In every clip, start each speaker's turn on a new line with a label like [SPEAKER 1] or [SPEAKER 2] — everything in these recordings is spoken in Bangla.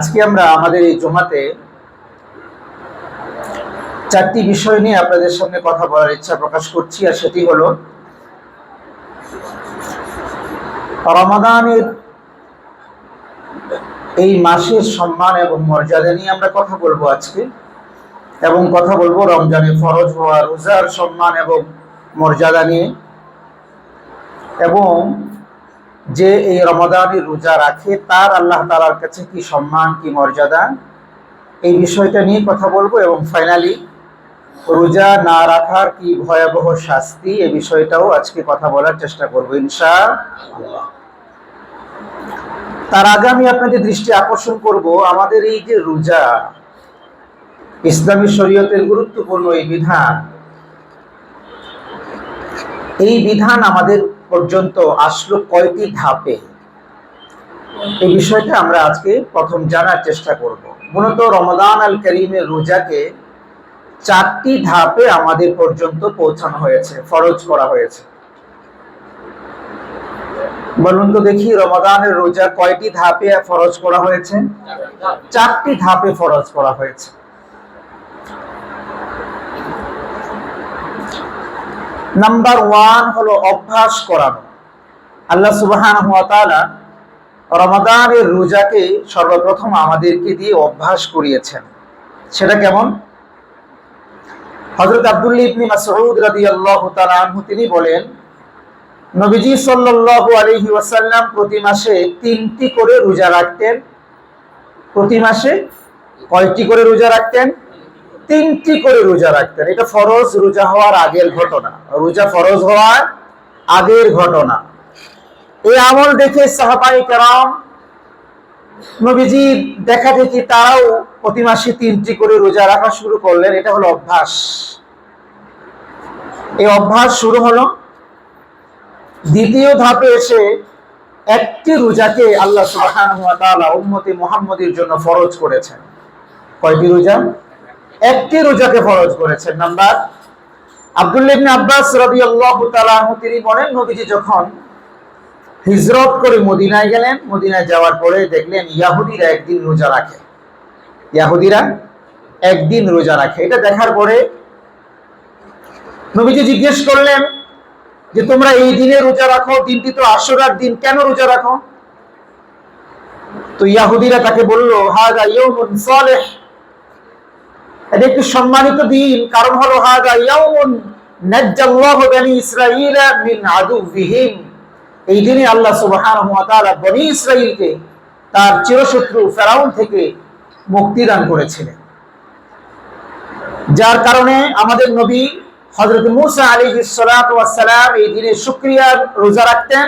[SPEAKER 1] আজকে আমরা আমাদের এই জুমাতে চারটি বিষয় নিয়ে আপনাদের সামনে কথা বলার ইচ্ছা প্রকাশ করছি, আর সেটি হলো রমাদানের এই মাসের সম্মান এবং মর্যাদা নিয়ে আমরা কথা বলবো আজকে, এবং কথা বলবো রমজানে ফরজ হওয়া রোজার সম্মান এবং মর্যাদা নিয়ে, এবং যে এই রমাদানের রোজা রাখে তার আল্লাহ তাআলার কাছে কি সম্মান কি মর্যাদা, এই বিষয়টা নিয়ে কথা বলবো। এবং ফাইনালি রোজা না রাখার কি ভয়াবহ শাস্তি, এই বিষয়টাও আজকে কথা বলার চেষ্টা করবো ইনশাআল্লাহ। তার আগে আমি আপনাদের দৃষ্টি আকর্ষণ করব আমাদের এই যে রোজা, ইসলামী শরীয়তের গুরুত্বপূর্ণ এই বিধান, এই বিধান আমাদের পর্যন্ত আসলো কয়টি ধাপে, এই বিষয়টা আমরা আজকে প্রথম জানার চেষ্টা করব। মূলত রমাদান আল কারীমের রোজাকে চারটি ধাপে আমাদের পর্যন্ত পৌঁছানো হয়েছে, ফরজ করা হয়েছে। বলুন তো দেখি, রমাদানের রোজা কয়টি ধাপে ফরজ করা হয়েছে? চারটি ধাপে ফরজ করা হয়েছে। নাম্বার 1 হলো অভ্যাস করানো। আল্লাহ সুবহানাহু ওয়া তাআলা রমাদানের রোজাকে সর্বপ্রথম আমাদেরকে দিয়ে অভ্যাস করিয়েছেন। সেটা কেমন? হযরত আব্দুল্লাহ ইবনে মাসউদ রাদিয়াল্লাহু তাআলা আনহু তিনি বলেন, নবীজি সাল্লাল্লাহু আলাইহি ওয়াসাল্লাম প্রতি মাসে 3টি করে রোজা রাখতেন। প্রতি মাসে কয়টি করে রোজা রাখতেন? 3টি করে রোজা রাখতেন। এটা ফরজ রোজা হওয়ার আগের ঘটনা, রোজা ফরজ হওয়ার আগের ঘটনা। এই আমল দেখে সাহাবায়ে কেরাম নবীজি দেখা দেখি তারাও প্রতি মাসে 3টি করে রোজা রাখা শুরু করলেন। এটা হলো অভ্যাস। এই অভ্যাস শুরু হলো। দ্বিতীয় ধাপে এসে একটি রোজাকে আল্লাহ সুবহানাহু ওয়া তাআলা উম্মতে মুহাম্মাদের জন্য ফরজ করেছেন। কয়টি রোজা? একটি রোজাকে ফরজ করেছেন। নাম্বার আব্দুল্লাহ ইবনে আব্বাস রাদিয়াল্লাহু তাআলা আনহু তিনি বলেন, নবীজি যখন হিজরত করে মদিনায় গেলেন, মদিনায় যাওয়ার পরে দেখলেন ইহুদিরা একদিন রোজা রাখে। ইহুদিরা একদিন রোজা রাখে। এটা দেখার পরে নবীজি জিজ্ঞেস করলেন যে তোমরা এই দিনে রোজা রাখো, দিনটি তো আশুরার দিন, কেন রোজা রাখো? তো ইহুদিরা তাকে বলল, হাযা ইয়াউমুন সালিহ, এটা একটি সম্মানিত দিন। কারণ হলো হাযা ইয়াউমুন নাজ্জাল্লাহু বনি ইসরাঈলা মিন আদুবিহিম, এই দিনে আল্লাহ সুবহানাহু ওয়া তাআলা বনি ইসরাঈলকে তার চিরশত্রু ফেরাউন থেকে মুক্তি দান করেছিলেন। যার কারণে আমাদের নবী হযরত মূসা আলাইহিস সালাতু ওয়াস সালাম এই দিনে শুকরিয়ার রোজা রাখতেন,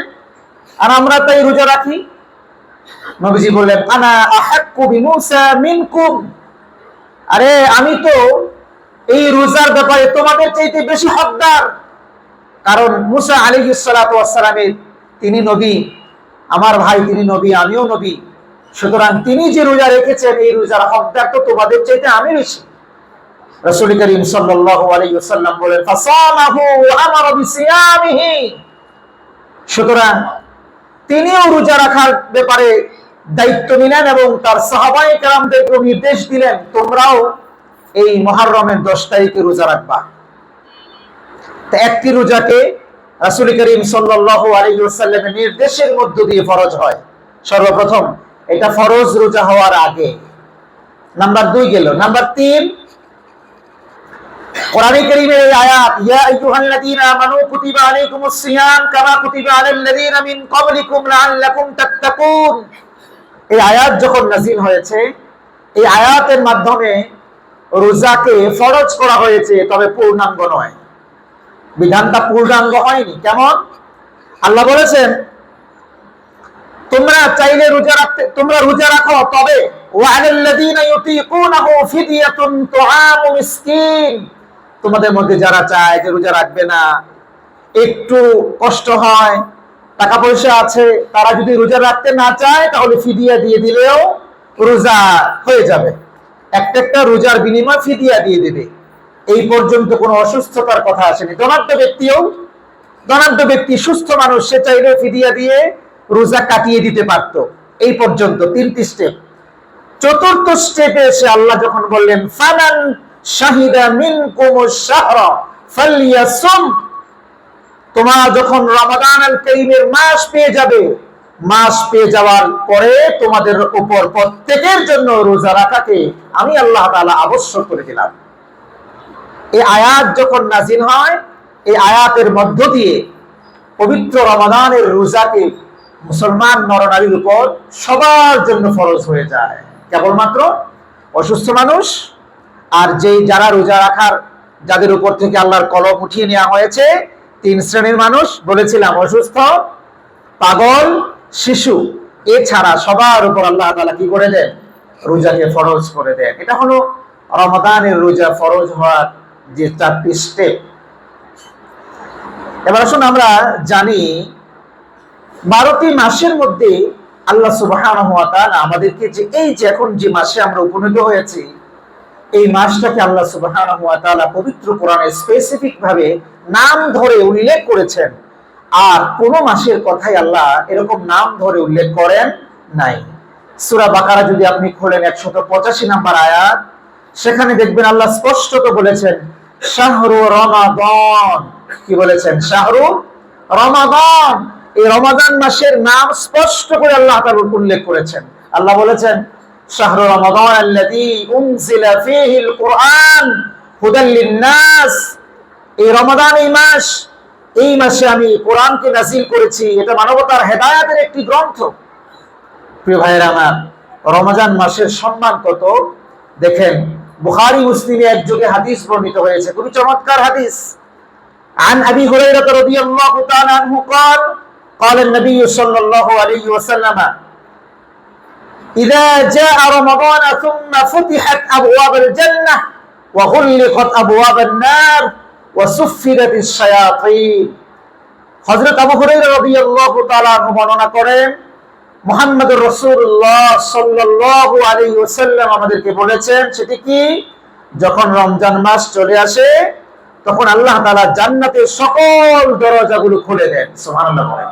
[SPEAKER 1] আর আমরা তাই রোজা রাখি। নবীজি বললেন, আনা আহাক্কু বিমূসা মিনকুম, আরে আমি তো এই রোজার ব্যাপারে তোমাদের চাইতে বেশি হকদার। কারণ মূসা আলাইহিস সালাতু ওয়াস সালামের তিনি নবী, আমার ভাই তিনি নবী, আমিও নবী। সুতরাং তিনি যে রোজা রেখেছেন এই রোজার হকদার তো তোমাদের চাইতে আমি বেশি। রাসূল করিম সাল্লাল্লাহু আলাইহি ওয়াসাল্লাম বলেন, ফাসামাহু ওয়া আমারা বিসিয়ামিহি, সুতরাং তিনিও রোজা রাখার ব্যাপারে দায়িত্ব নিলেন এবং তার সাহাবায়ে কেরামদেরকে নির্দেশ দিলেন, তোমরাও এই মুহররমের 10 তারিখে রোজা রাখবা। তো একটি রোজাকে রাসূল করিম সাল্লাল্লাহু আলাইহি ওয়াসাল্লামের নির্দেশের মধ্য দিয়ে ফরজ হয় সর্বপ্রথম। এটা ফরজ রোজা হওয়ার আগে। নাম্বার 2 গেল। নাম্বার 3, কোরআনে কারীমের এই আয়াত, ইয়া আইয়ুহাল্লাযীনা আমানু কুতিবা আলাইকুমুস সিয়াম কামা কুতিবা আলাল্লাযীনা মিন ক্বাবলিকুম লাআল্লাকুম তাত্তাকুন, এই আয়াত যখন নাযিল হয়েছে, এই আয়াতের মাধ্যমে রোজাকে ফরজ করা হয়েছে, তবে পূর্ণাঙ্গ নয়। বিধানটা পূর্ণাঙ্গ হয়নি। কেমন? আল্লাহ বলেছেন তোমরা চাইলে রোজা রাখতে, তোমরা রোজা রাখো, তবে ওয়ালাল্লাযীনা ইউতিকুনাহু ফিদিয়াতুন তুআমু মিসকিন, তোমাদের মধ্যে যারা চায় যে রোজা রাখবে না, একটু কষ্ট হয়, টাকা পয়সা আছে, তারা যদি রোজা রাখতে না চায় তাহলে ফিদিয়া দিয়ে দিলেও রোজা হয়ে যাবে। একটা রোজার বিনিময় ফিদিয়া দিয়ে দেবে। এই পর্যন্ত কোনো অসুস্থতার কথা আসেনি। ধনাঢ্য ব্যক্তি সুস্থ মানুষ, সে চাইলে ফিদিয়া দিয়ে রোজা কাটিয়ে দিতে পারত। এই পর্যন্ত 3টি স্টেপ। চতুর্থ স্টেপে এসে আল্লাহ যখন বললেন ফামান শাহিদা মিনকুমুশ শাহরা ফালইয়াসুম, তোমরা যখন রমাদান আল কারীমের মাস পেয়ে যাবে, মাস পেয়ে যাওয়ার পরে তোমাদের উপর প্রত্যেকের জন্য রোজা রাখাকে আমি আল্লাহ তাআলা আবশ্যক করে দিলাম। এই আয়াত যখন নাজিল হয়, এই আয়াতের মধ্য দিয়ে পবিত্র রমাদানের রোজাকে মুসলমান নরনারীর উপর সবার জন্য ফরজ হয়ে যায়। কেবলমাত্র অসুস্থ মানুষ আর যারা রোজা রাখার যাদের উপর থেকে আল্লাহর কলম উঠিয়ে নেওয়া হয়েছে, 3 শ্রেণীর মানুষ বলেছিলাম, অসুস্থ, পাগল, শিশু, এছাড়া সবার উপর আল্লাহ তাআলা কি করে দেন? রোজাকে ফরজ করে দেন। এটা হলো রমাদানের রোজা ফরজ হওয়ার যে 4টি স্টেপ। এবার আসুন আমরা জানি 12টি মাসের মধ্যে আল্লাহ সুবহানাহু ওয়া তাআলা আমাদেরকে যে এখন যে মাসে আমরা উপনীত হয়েছি, এই মাসটাকে আল্লাহ সুবহানাহু ওয়া তাআলা পবিত্র কোরআনে স্পেসিফিক ভাবে নাম ধরে উল্লেখ করেছেন। আর কোন মাসের কথাই আল্লাহ এরকম নাম ধরে উল্লেখ করেন নাই। সূরা বাকারা যদি আপনি খোলেন 185 নম্বর আয়াত, সেখানে দেখবেন আল্লাহ স্পষ্টত বলেছেন শাহরু রমাদান। কি বলেছেন? শাহরু রমাদান। এই রমাদান মাসের নাম স্পষ্ট করে আল্লাহ তাআলা উল্লেখ করেছেন। আল্লাহ বলেছেন শাহরু রমাদান আল্লাযী উনজিলা ফীহিল কুরআন হুদাল লিন-নাস। এই রমাদান এই মাস, এই মাসে আমি কোরআনকে নাযিল করেছি, এটা মানবতার হেদায়েতের একটি গ্রন্থ। প্রিয় ভাইয়েরা আমার, রমজান মাসের সম্মান কত দেখেন। বুখারী মুসলিমে একযোগে হাদিস বর্ণিত হয়েছে, খুবই চমৎকার হাদিস। عن أبي هريرة رضي الله تعالى عنه قال قال النبي صلى الله عليه وسلم إذا جاء رمضان ثم فتحت أبواب الجنة وغلقت أبواب النار وسفدت الشياطين। হযরত আবু হুরায়রা রাদিয়াল্লাহু তাআলা আনহু বর্ণনা করেন, মুহাম্মদুর রাসূলুল্লাহ সাল্লাল্লাহু আলাইহি ওয়াসাল্লাম আমাদেরকে বলেছেন, সেটি কি? যখন রমজান মাস চলে আসে তখন আল্লাহ তাআলা জান্নাতের সকল দরজাগুলো খুলে দেন। সুবহানাল্লাহ বলেন।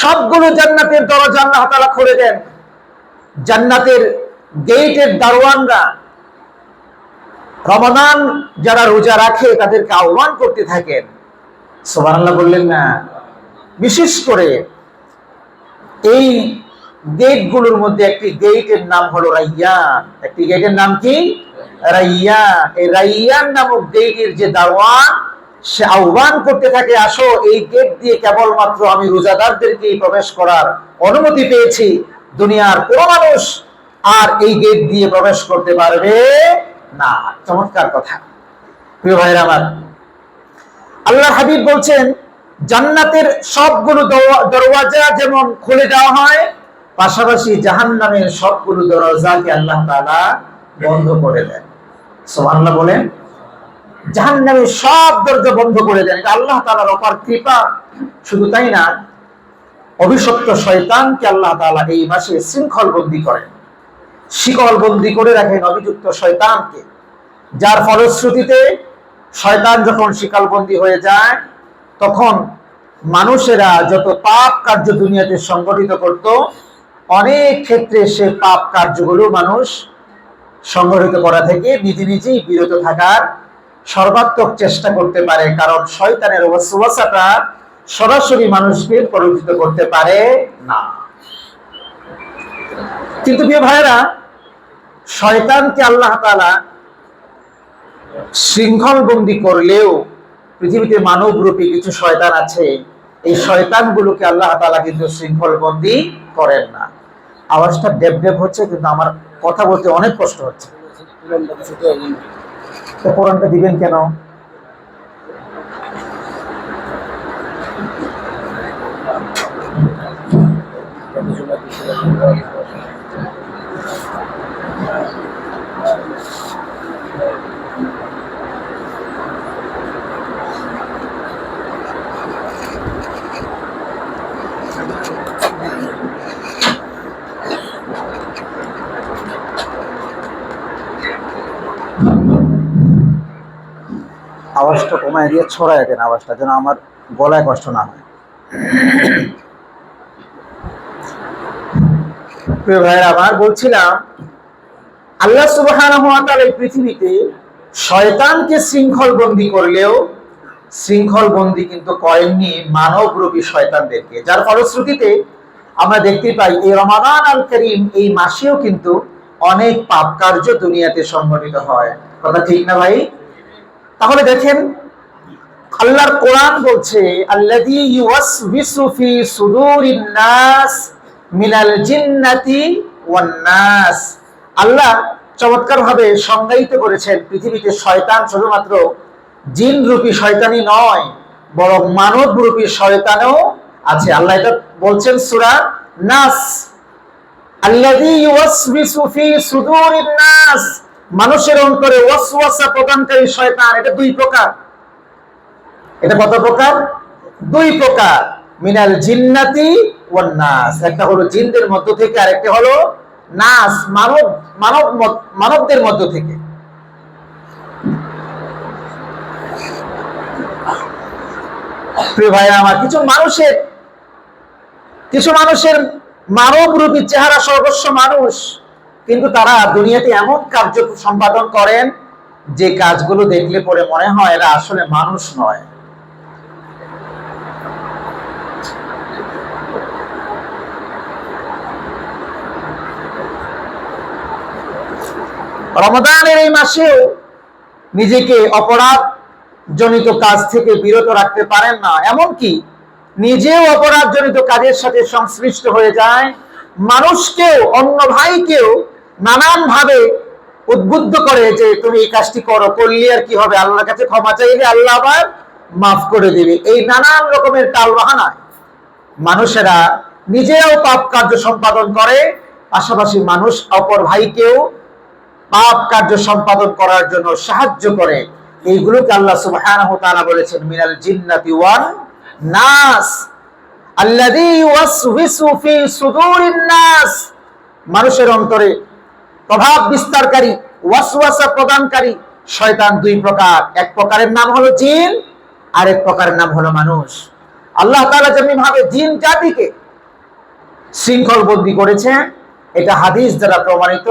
[SPEAKER 1] সবগুলো জান্নাতের দরজা আল্লাহ তাআলা খুলে দেন। জান্নাতের গেটের দারোয়ানরা রমাদান যারা রোজা রাখে তাদেরকে আহ্বান করতে থাকেন। সুবহানাল্লাহ বললেন না? বিশেষ করে এই গেটগুলোর মধ্যে একটি গেটের নাম হলো রাইয়ান। একটি গেটের নাম কি? রাইয়ান। এই রাইয়ান নামক গেটের যে দারোয়ান, সে আহ্বান করতে থাকে, আসো, এই গেট দিয়ে কেবলমাত্র আমি রোজাদারদেরকে প্রবেশ করার অনুমতি পেয়েছি, দুনিয়ার কোনো মানুষ আর এই গেট দিয়ে প্রবেশ করতে পারবে না। চমৎকার কথা। প্রিয় ভাইরা আমার, আল্লাহ হাবিব বলছেন জান্নাতের সবগুলো দরওয়াজা যেমন খুলে দেওয়া হয়, পাশাপাশি জাহান্নামের সবগুলো দরজাকে আল্লাহ তাআলা বন্ধ করে দেন। সুবহানাল্লাহ বলেন। জাহান্নামের সব দরজা বন্ধ করে দেন। এটা আল্লাহ তাআলার অপার কৃপা। শুধু তাই না, অভিশপ্ত শয়তানকে আল্লাহ তাআলা এই মাসে শৃঙ্খলবন্দি করেন, শিকলবন্দি করে রাখেন অভিযুক্ত শয়তানকে, যার ফলশ্রুতিতে শয়তান যখন শিকলবন্দি হয়ে যায়, তখন মানুষেরা যত পাপ কার্য দুনিয়াতে সংগঠিত করত, অনেক ক্ষেত্রে সে পাপ কার্যগুলো মানুষ সংগঠিত করা থেকে নিজে নিজেই বিরত থাকার সর্বাত্মক চেষ্টা করতে পারে, কারণ শয়তানের ওয়াসওয়াসাটা সরাসরি মানুষকে পরাজিত করতে পারে না। কিন্তু প্রিয় ভাইরা, শয়তানকে আল্লাহ তাআলা শৃঙ্খলবন্দি করলেও পৃথিবীতে মানবরূপী কিছু শয়তান আছে, এই শয়তানগুলোকে আল্লাহ তাআলা কিন্তু শৃঙ্খলবন্দি করেন না। আওয়াজটা ডেপ ডেপ হচ্ছে, কিন্তু আমার কথা বলতে অনেক কষ্ট হচ্ছে। তো কোরআনটা দিবেন কেন? আওয়াজটা কমায় দিয়ে ছড়ায় দেন, আওয়াজটা যেন আমার গলায় কষ্ট না হয়। প্রিয় ভাইরা আমার, বলছিলাম আল্লাহ সুবহানাহু ওয়া তাআলা এই পৃথিবীতে শয়তানকে শৃঙ্খলবন্দি করলেও শৃঙ্খলবন্দি কিন্তু করেননি মানবরূপী শয়তানদেরকে, যার ফলশ্রুতিতে আমরা দেখতে পাই এই রমাদান আল করিম এই মাসেও কিন্তু অনেক পাপ কার্য দুনিয়াতে সংঘটিত হয়। কথা ঠিক না ভাই? তাহলে দেখেন আল্লাহর কোরআন বলছে আল্লাযী ইউওয়াসবিসু ফি সুদুরিন নাস মিনাল জিন্নাতি ওয়ান নাস। আল্লাহ চমৎকার ভাবে সংজ্ঞায়িত করেছেন পৃথিবীতে শয়তান শুধুমাত্র জিন রূপী শয়তানি নয়, বরং মানব রূপী শয়তানও আছে। আল্লাহ এটা বলছেন সূরা নাস, আল্লাযী ইউওয়াসবিসু ফি সুদুরিন নাস, মানুষের অন্তরে ওয়াসওয়াসা প্রদানকারী শয়তান। এটা দুই প্রকার। এটা কত প্রকার? দুই প্রকার। মিনাল জিন্নাতি ওয়ান নাস, একটা হলো জিনদের মধ্য থেকে, আর একটা হলো নাস, মানবদের মধ্য থেকে। প্রিয় ভাই আমার, কিছু মানুষের মানব রূপী চেহারা সর্বস্ব মানুষ, কিন্তু তারা দুনিয়াতে এমন কার্য সম্পাদন করেন যে কাজগুলো দেখলে পরে মনে হয় এরা আসলে মানুষ নয়। রমাদানের এই মাসেও নিজেকে অপরাধ জনিত কাজ থেকে বিরত রাখতে পারেন না, এমনকি নিজেও অপরাধ জনিত কাজের সাথে সংশ্লিষ্ট হয়ে যায়, মানুষকেও, অন্য ভাইকেও নানান ভাবে উদ্বুদ্ধ করে যে তুমি এই কাজটি করো, করলে আর কি হবে, আল্লাহর কাছে ক্ষমা চাইলে আল্লাহ আবার মাফ করে দেবে। এই নানান রকমের টালবাহানায় মানুষেরা নিজেও পাপ কার্য সম্পাদন করে, পাশাপাশি মানুষ অপর ভাইকেও পাপ কার্য সম্পাদন করার জন্য সাহায্য করে। এইগুলোকে আল্লাহ সুবহানাহু ওয়া তাআলা বলেছেন মিনাল জিন্নাতি ওয়ান নাস আল্লাযী ইউওয়াসবিসু ফি সুদুরিন নাস। মানুষের অন্তরে প্রভাব বিস্তারকারী, ওয়াসওয়াসা প্রদানকারী শয়তান দুই প্রকার। এক প্রকারের নাম হলো জিন, আর এক প্রকারের নাম হলো মানুষ। আল্লাহ তাআলা যেমনি ভাবে জিন জাতিকে শৃঙ্খলবন্দি করেছেন, এটা হাদিস দ্বারা প্রমাণিত,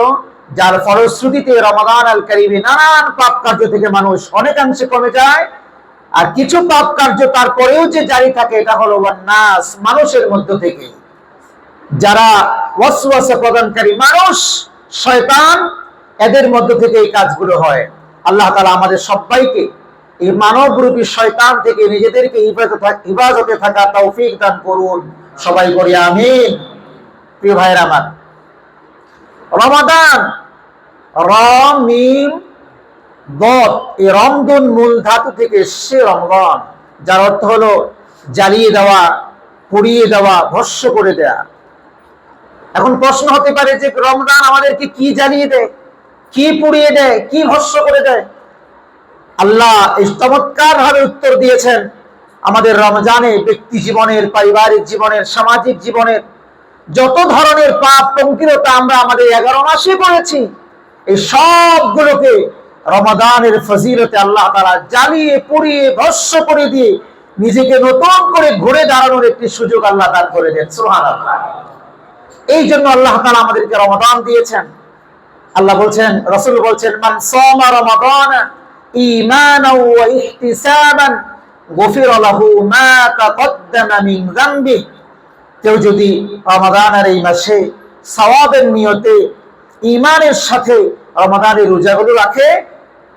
[SPEAKER 1] যার ফলশ্রুতিতে রমাদান আল কারীমে নানান পাপ কার্য থেকে মানুষ অনেকাংশে কমে যায়। আর কিছু পাপ কার্য তারপরেও যে জারি থাকে, এটা হলো নাস, মানুষের মধ্য থেকে যারা ওয়াসওয়াসা প্রদানকারী মানুষ, শয়তান, এদের মধ্য থেকে এই কাজগুলো হয়। আল্লাহ তাআলা আমাদের সবাইকে এই মানবরূপী শয়তান থেকে নিজেদেরকে হিফাজতে থাকা তৌফিক দান করুন। সবাই বলি আমিন। প্রিয় ভাইয়েরা আমার, রমাদান, রম মিম দত, এই রমদুন মূল ধাতু থেকে এসেছে রমজান, যার অর্থ হলো জ্বালিয়ে দেওয়া, পুড়িয়ে দেওয়া, ভস্ম করে দেয়া। এখন প্রশ্ন হতে পারে যে রমজান আমাদেরকে কি জ্বালিয়ে দেয়, কি পুড়িয়ে দেয়, কি ভস্ম করে দেয়? আল্লাহ এই চমৎকার ভাবে উত্তর দিয়েছেন। আমাদের রমজানে ব্যক্তি জীবনের, পারিবারিক জীবনের, সামাজিক জীবনের যত ধরনের পাপ পঙ্কিলতা আমরা আমাদের 11 মাসে করেছি, এই সবগুলোকে রমাদানের ফজিলতে আল্লাহ তাআলা জ্বালিয়ে পুড়িয়ে ভস্ম করে দিয়ে নিজেকে নতুন করে ঘুরে দাঁড়ানোর একটি সুযোগ আল্লাহ দান করে দেন। সুবহানাল্লাহ। এই জন্য আল্লাহ তাআলা আমাদেরকে রমাদান দিয়েছেন। আল্লাহ বলছেন, রাসূল বলছেন, মান সামা রমাদান ঈমানাও ওয়া ইহতিসাবান গুফিরা লাহু মা তাকদ্দামা মিন যামবি। কেউ যদি রমাদানের এই মাসে সওয়াবের নিয়তে ঈমানের সাথে রমাদানের রোজাগুলো রাখে,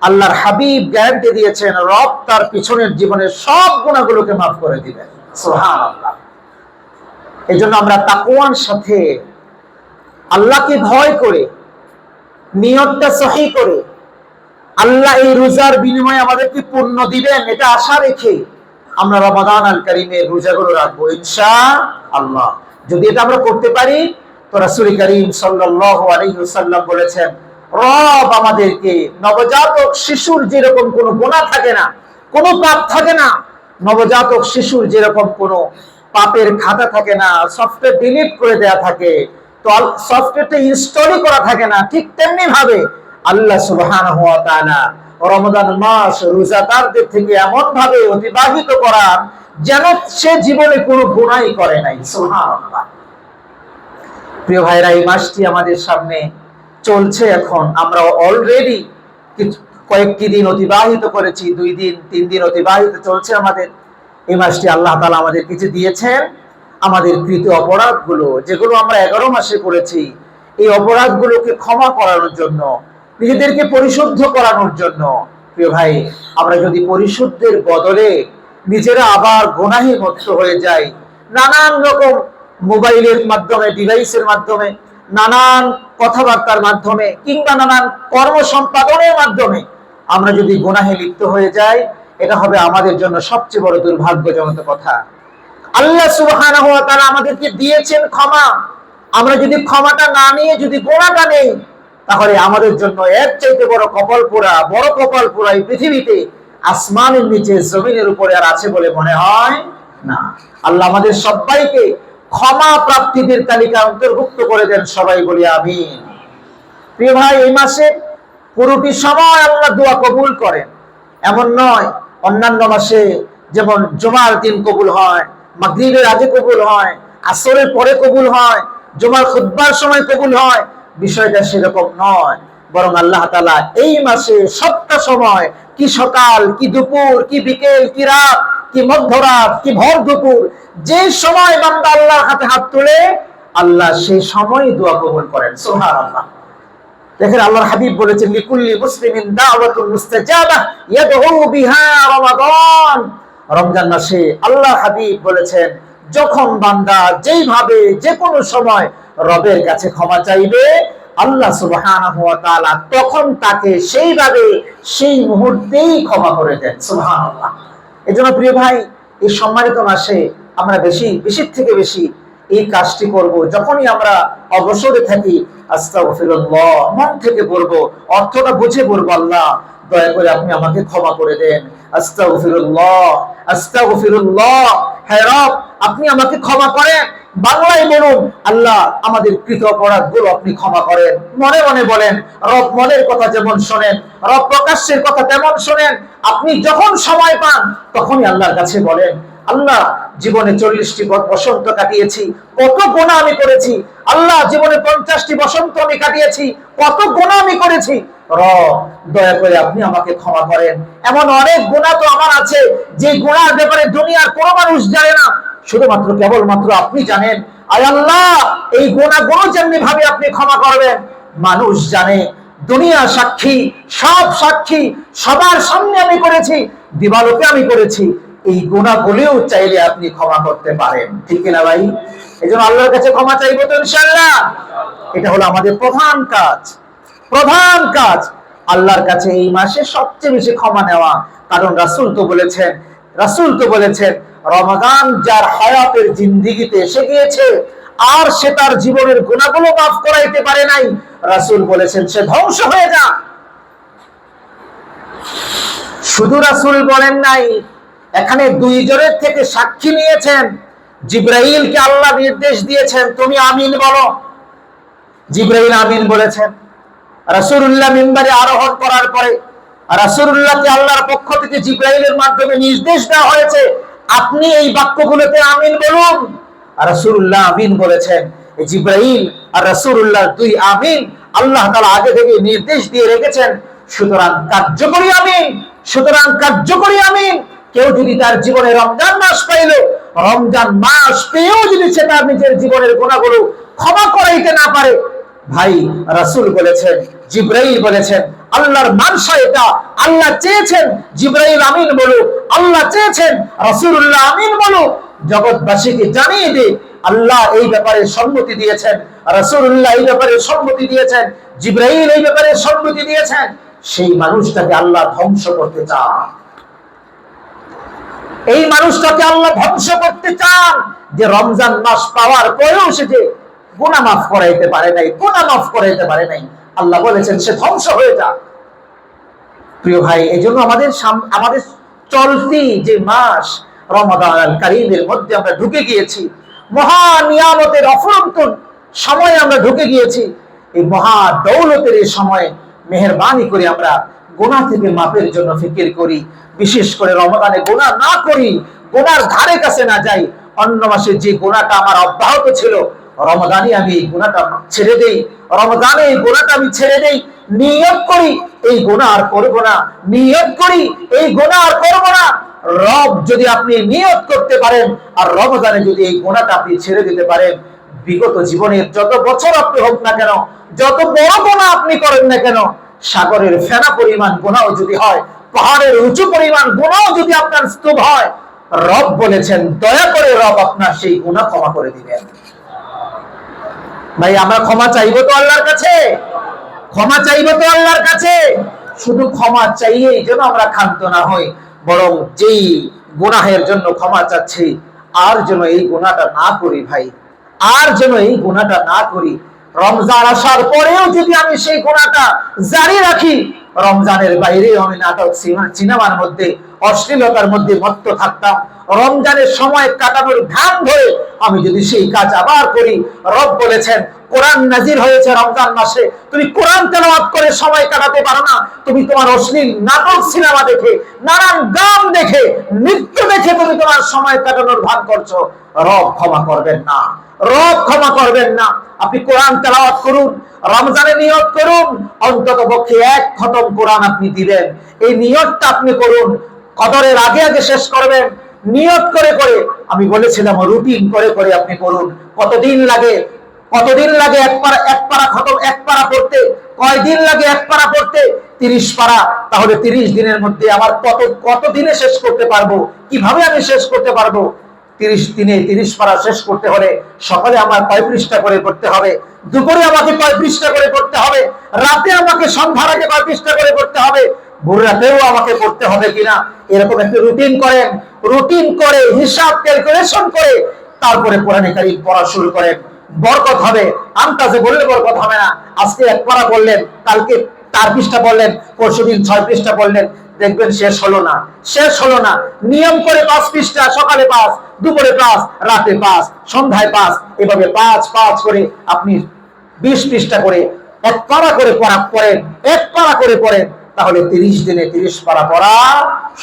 [SPEAKER 1] আল্লাহর হাবিব গ্যারান্টি দিয়েছেন রব তার পিছনের জীবনের সব গুনাহগুলোকে মাফ করে দিবেন। সুবহানাল্লাহ। এই জন্য আমরা তাকওয়ার সাথে, আল্লাহকে ভয় করে, নিয়তটা সহি করে, আল্লাহ এই রোজার বিনিময়ে আমাদেরকে পুণ্য দিবেন এটা আশা রেখে আমরা রমাদান আল কারীমের রোজাগুলো রাখবো ইনশাআল্লাহ। যদি এটা আমরা করতে পারি, তো রাসূল করিম সাল্লাল্লাহু আলাইহি ওয়াসাল্লাম বলেছেন, রব আমাদেরকে নবজাতক শিশুর যেরকম কোনো গুনাহ থাকে না, কোনো পাপ থাকে না, নবজাতক শিশুর যেরকম কোনো পাপের খাতা থাকে না, সফটওয়্যার ডিলিট করে দেয়া থাকে, তো সফটওয়্যারটা ইনস্টলই করা থাকে না, ঠিক তেমনি ভাবে আল্লাহ সুবহানাহু ওয়া তাআলা রমাদান মাস রোজাদারদের থেকে এমন ভাবে অতিবাহিত করার যেন সে জীবনে কোনো গুনাহই করে নাই। সুবহানাল্লাহ। প্রিয় ভাইরা, এই মাসটি আমাদের সামনে চলছে। এখন আমরা অলরেডি কয়েকটি দিন অতিবাহিত করেছি, 2 দিন 3 দিন অতিবাহিত চলছে আমাদের। এই মাসটি আল্লাহ তাআলা আমাদের কিছু দিয়েছেন আমাদের কৃত অপরাধগুলো, যেগুলো আমরা 11 মাসে করেছি, এই অপরাধগুলোকে ক্ষমা করানোর জন্য, নিজেদেরকে পরিশুদ্ধ করানোর জন্য। প্রিয় ভাই, আমরা যদি পরিশুদ্ধের বদলে নিজেরা আবার গুনাহে মত্ত হয়ে যাই, নানান রকম মোবাইলের মাধ্যমে, ডিভাইসের মাধ্যমে, নানান কথাবার্তার মাধ্যমে, কিংবা নানান কর্ম সম্পাদনের মাধ্যমে আমরা যদি গুনাহে লিপ্ত হয়ে যাই, এটা হবে আমাদের জন্য সবচেয়ে বড় দুর্ভাগ্যজনক কথা। আল্লাহ সুবহানাহু ওয়া তাআলা আমাদেরকে দিয়েছেন ক্ষমা। আমরা যদি ক্ষমাটা না নিয়ে যদি গুনাহটা নেই, তাহলে আমাদের জন্য এর চাইতে বড় কপাল পোড়া এই পৃথিবীতে, আসমানের নিচে, জমিনের উপরে আর আছে বলে মনে হয় না। আল্লাহ আমাদের সবাইকে ক্ষমা প্রাপ্তিদের তালিকা অন্তর্ভুক্ত করে দেন, সবাই বলি আমিন। প্রিয় ভাই, এই মাসে পুরোটি সময় আল্লাহ দোয়া কবুল করেন, এমন নয় অন্যান্য মাসে যেমন জুমার দিন কবুল হয়, মাগরিবের আগে কবুল হয়, আসরের পরে কবুল হয়, জুমার খুতবার সময় কবুল হয়। বিষয়টা সেরকম নয়, বরং আল্লাহ তাআলা এই মাসে সবটা সময়, কি সকাল, কি দুপুর, কি বিকেল, কি রাত, কি মধ্যরাত, কি ভর দুপুর, যে সময় বান্দা আল্লাহর হাতে হাত তুলে, আল্লাহ সেই সময় দোয়া কবুল করেন। সুবহানাল্লাহ। দেখেন, আল্লাহর হাবিব বলেছেন, লিকুল্লি মুসলিমিন দাওয়াতুন মুস্তাজাবা ইয়াদউ বিহা রমাদান। রমজান মাসে আল্লাহর হাবিব বলেছেন, যখন বান্দা যেইভাবে যে কোনো সময় রবের কাছে ক্ষমা চাইবে, আল্লাহ সুবহানাহু ওয়া তাআলা তখন তাকে সেইভাবে সেই মুহূর্তেই ক্ষমা করে দেন। সুবহানাল্লাহ। এজন্য প্রিয় ভাই, এই সম্মানিত মাসে আমরা বেশি থেকে বেশি এই কাজটি করব। যখনই আমরা অবসরে থাকি, আস্তাগফিরুল্লাহ মন থেকে পড়বো, অর্থটা বুঝে পড়বো, আল্লাহ দয়া করে আপনি আমাকে ক্ষমা করে দেন। আস্তাগফিরুল্লাহ, আস্তাগফিরুল্লাহ, হে রব আপনি আমাকে ক্ষমা করেন। বাংলায় বলুন, আল্লাহ আমাদের কৃত অপরাধগুলো আপনি ক্ষমা করেন। মনে মনে বলেন, রব মনের কথা যেমন শোনেন, রব প্রকাশ্যের কথা তেমন শোনেন। আপনি যখন সময় পান তখনই আল্লাহর কাছে বলেন, আল্লাহ জীবনে 40টি বসন্ত কাটিয়েছি, কত গুনাহ আমি করেছি। আল্লাহ জীবনে 50টি বসন্ত আমি কাটিয়েছি, কত গুনাহ আমি করেছি। রব দয়া করে আপনি আমাকে ক্ষমা করেন। এমন অনেক গুনাহ তো আমার আছে, যে গুনাহর ব্যাপারে দুনিয়ার কোনো মানুষ জানে না, শুধুমাত্র কেবলমাত্র আপনি জানেন। আয় আল্লাহ, এই গুনাহগুলো যেমনি ভাবে আপনি ক্ষমা করবেন, মানুষ জানে, দুনিয়া সাক্ষী, সব সাক্ষী, সবার সামনে আমি করেছি, দিবালোকে আমি করেছি, এই গুনাহগুলোও চাইলে আপনি ক্ষমা করতে পারেন। ঠিক কিনা ভাই? এজন্য আল্লাহর কাছে ক্ষমা চাইবো তো ইনশাআল্লাহ। এটা হলো আমাদের প্রধান কাজ আল্লাহর কাছে এই মাসে সবচেয়ে বেশি ক্ষমা নেওয়া। কারণ রাসূল তো বলেছেন রমাদান যার হায়াতের জিন্দেগিতে এসে গিয়েছে, আর সে তার জীবনের গুনাহগুলো মাফ করাইতে পারে নাই, রাসূল বলেছেন সে ধ্বংস হয়ে যা। শুধু রাসূল বলেন নাই, এখানে 2 জনের থেকে সাক্ষী নিয়েছেন। জিবরাইলকে আল্লাহ নির্দেশ দিয়েছেন, তুমি আমিন বলো। জিবরাইল আমিন বলেছেন। রাসূলুল্লাহ মিম্বারে আরোহণ করার পরে রাসূলুল্লাহকে আল্লাহর পক্ষ থেকে জিবরাইলের মাধ্যমে নির্দেশ দেওয়া হয়েছে, আপনি এই বাক্যগুলোতে আমিন বলুন। রাসূলুল্লাহ আমিন বলেছেন। জিবরাইল আর রাসূলুল্লাহ 2 আমিন আল্লাহ তাআলা আগে থেকে নির্দেশ দিয়ে রেখেছেন। সুতরাং কার্যকরী আমিন। কেউ যদি তার জীবনে রমজান মাস পাইল, রমজান মাস পেয়েও যদি সে তার নিজের জীবনের গুনাহগুলো ক্ষমা করাইতে না পারে, ভাই রাসূল বলেছেন, জিবরাইল বলেছেন, আল্লাহর মানসা এটা। আল্লাহ চেয়েছেন জিবরাইল আমিন বলো, আল্লাহ চেয়েছেন রাসূলুল্লাহ আমিন বলো। জগৎবাসীকে জানিয়ে দে, আল্লাহ এই ব্যাপারে সম্মতি দিয়েছেন, রাসূলুল্লাহ এই ব্যাপারে সম্মতি দিয়েছেন, জিবরাইল এই ব্যাপারে সম্মতি দিয়েছেন। সেই মানুষটাকে আল্লাহ ধ্বংস করতে চান। এই মানুষটাকে আল্লাহ ধ্বংস করতে চান, যে রমজান মাস পাওয়ার পরেও সে যে গুনাহ মাফ করাইতে পারে নাই, আল্লাহ বলেছেন সে ধ্বংস হয়ে যা। প্রিয় ভাই, এজন্য আমাদের চলতি যে মাস রমাদান আল কারীমের মধ্যে আমরা ঢুকে গিয়েছি, মহা নিয়ামতের অফুরন্ত সময়ে আমরা ঢুকে গিয়েছি। এই মহা দৌলতের এই সময়ে মেহেরবানি করে আমরা গুনাহ থেকে মাফের জন্য ফিকির করি। বিশেষ করে রমাদানে গুনাহ না করি, গুনার ধারে কাছে না যাই। অন্য মাসে যে গুনাহটা আমার অব্যাহত ছিল, রমজানে আমি এই গুনাহটা ছেড়ে দেই, রমজানে এই গুনাহটা আমি ছেড়ে দেই, নিয়ত করি এই গুনাহ আর করব না, নিয়ত করি এই গুনাহ আর করব না। রব যদি আপনি নিয়ত করতে পারেন আর রমজানে যদি এই গুনাহটা আপনি ছেড়ে দিতে পারেন, বিগত জীবনের যত বছর আপনি হোক না কেন, যত বড় গুনাহ আপনি করেন না কেন, সাগরের ফেনা পরিমাণ গুনাহ যদি হয়, পাহাড়ের উঁচু পরিমাণ গুনাহ যদি আপনার স্তূপ হয়, রব বলেছেন দয়া করে রব আপনার সেই গুনাহ ক্ষমা করে দিবেন। ভাই আমরা ক্ষমা চাইবো তো আল্লাহর কাছে, ক্ষমা চাইবো তো আল্লাহর কাছে। শুধু ক্ষমা চাইয়েই যেন আমরা ক্ষান্ত না হই, বরং যেই গুনাহের জন্য ক্ষমা চাচ্ছি আর যেন এই গুনাহটা না করি ভাই, আর যেন এই গুনাহটা না করি। রমজান আসার পরেও যদি আমি সেই গুনাহটা জারি রাখি, রমজানের বাইরেও আমি নাটক, সিনেমার মধ্যে, অশ্লীলতার মধ্যে মত্ত থাকতাম, রমজানের সময় কাটানোর ধ্যান ধরে আমি যদি সেই কাজ আবার করি, রব বলেছেন কোরআন নাজির হয়েছে রমজান মাসে, তুমি কোরআন তেলাওয়াত করে সময় কাটাতে পারো না, তুমি তোমার অশ্লীল নাটক, সিনেমা দেখে, নানান গান দেখে, নৃত্য দেখে তুমি তোমার সময় কাটানোর ভান করছো, রব ক্ষমা করবেন না, রব ক্ষমা করবেন না। আপনি কোরআন তেলাওয়াত করুন, রমজানে নিয়ত করুন, অন্তত পক্ষে এক খতম কোরআন আপনি দিবেন, এই নিয়তটা আপনি করুন। কদরের আগে আগে শেষ করবেন, নিয়ত করে করে। আমি বলেছিলাম রুটিন করে করে আপনি করুন। কতদিন লাগে, কতদিন লাগে এক পারা খতম, এক পারা পড়তে? কয়দিন লাগে এক পারা পড়তে? 30 পারা। তাহলে 30 দিনের মধ্যে আমার কত দিনে শেষ করতে পারবো? কিভাবে আমি শেষ করতে পারবো? 30 দিনে 30 পারা শেষ করতে হলে সকালে আমার কয় পৃষ্ঠা করে পড়তে হবে, দুপুরে আমাকে কয় পৃষ্ঠা করে পড়তে হবে, রাতে আমাকে সন্ধ্যার আগে কয় পৃষ্ঠা করে পড়তে হবে, ভোর রাতেও আমাকে পড়তে হবে কিনা, এরকম একটা রুটিন করেন। রুটিন করে হিসাব ক্যালকুলেশন করে তারপরে কোরআনে কারীম পড়া শুরু করেন। বরকত হবে। আন্তাজে বললে বরকত হবে না। আজকে এক পারা পড়লেন, কালকে 4 পৃষ্ঠা পড়লেন, পরশুদিন 6 পৃষ্ঠা পড়লেন, দেখবেন শেষ হলো না, শেষ হলো না। নিয়ম করে 5 পৃষ্ঠা, সকালে 5, দুপুরে 5, রাতে 5, সন্ধ্যায় 5, এভাবে 5 করে আপনি 20 পৃষ্ঠা করে এক পারা করে পড়েন, এক পারা করে পড়েন, তাহলে 30 দিনে 30 পারা পড়া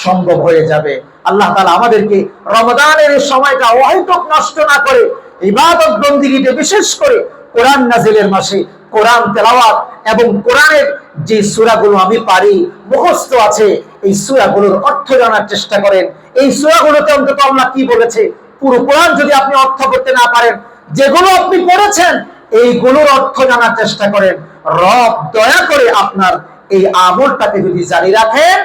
[SPEAKER 1] সম্ভব হয়ে যাবে। আল্লাহ তাআলা আমাদেরকে রমজানের এই সময়টা অহেতুক নষ্ট না করে ইবাদত বন্দেগীতে, বিশেষ করে কোরআন নাজিলের মাসে কোরআন তেলাওয়াত এবং কোরআনের যে সূরাগুলো আমি পারি, মুখস্থ আছে, এই সূরাগুলোর অর্থ জানার চেষ্টা করেন। এই সূরাগুলোতে অন্তত আল্লাহ কি বলেছে, পুরো কোরআন যদি আপনি অর্থ করতে না পারেন, যেগুলো আপনি পড়েছেন এইগুলোর অর্থ জানার চেষ্টা করেন। রব দয়া করে আপনার এই আমলটাকে যদি জারি রাখেন,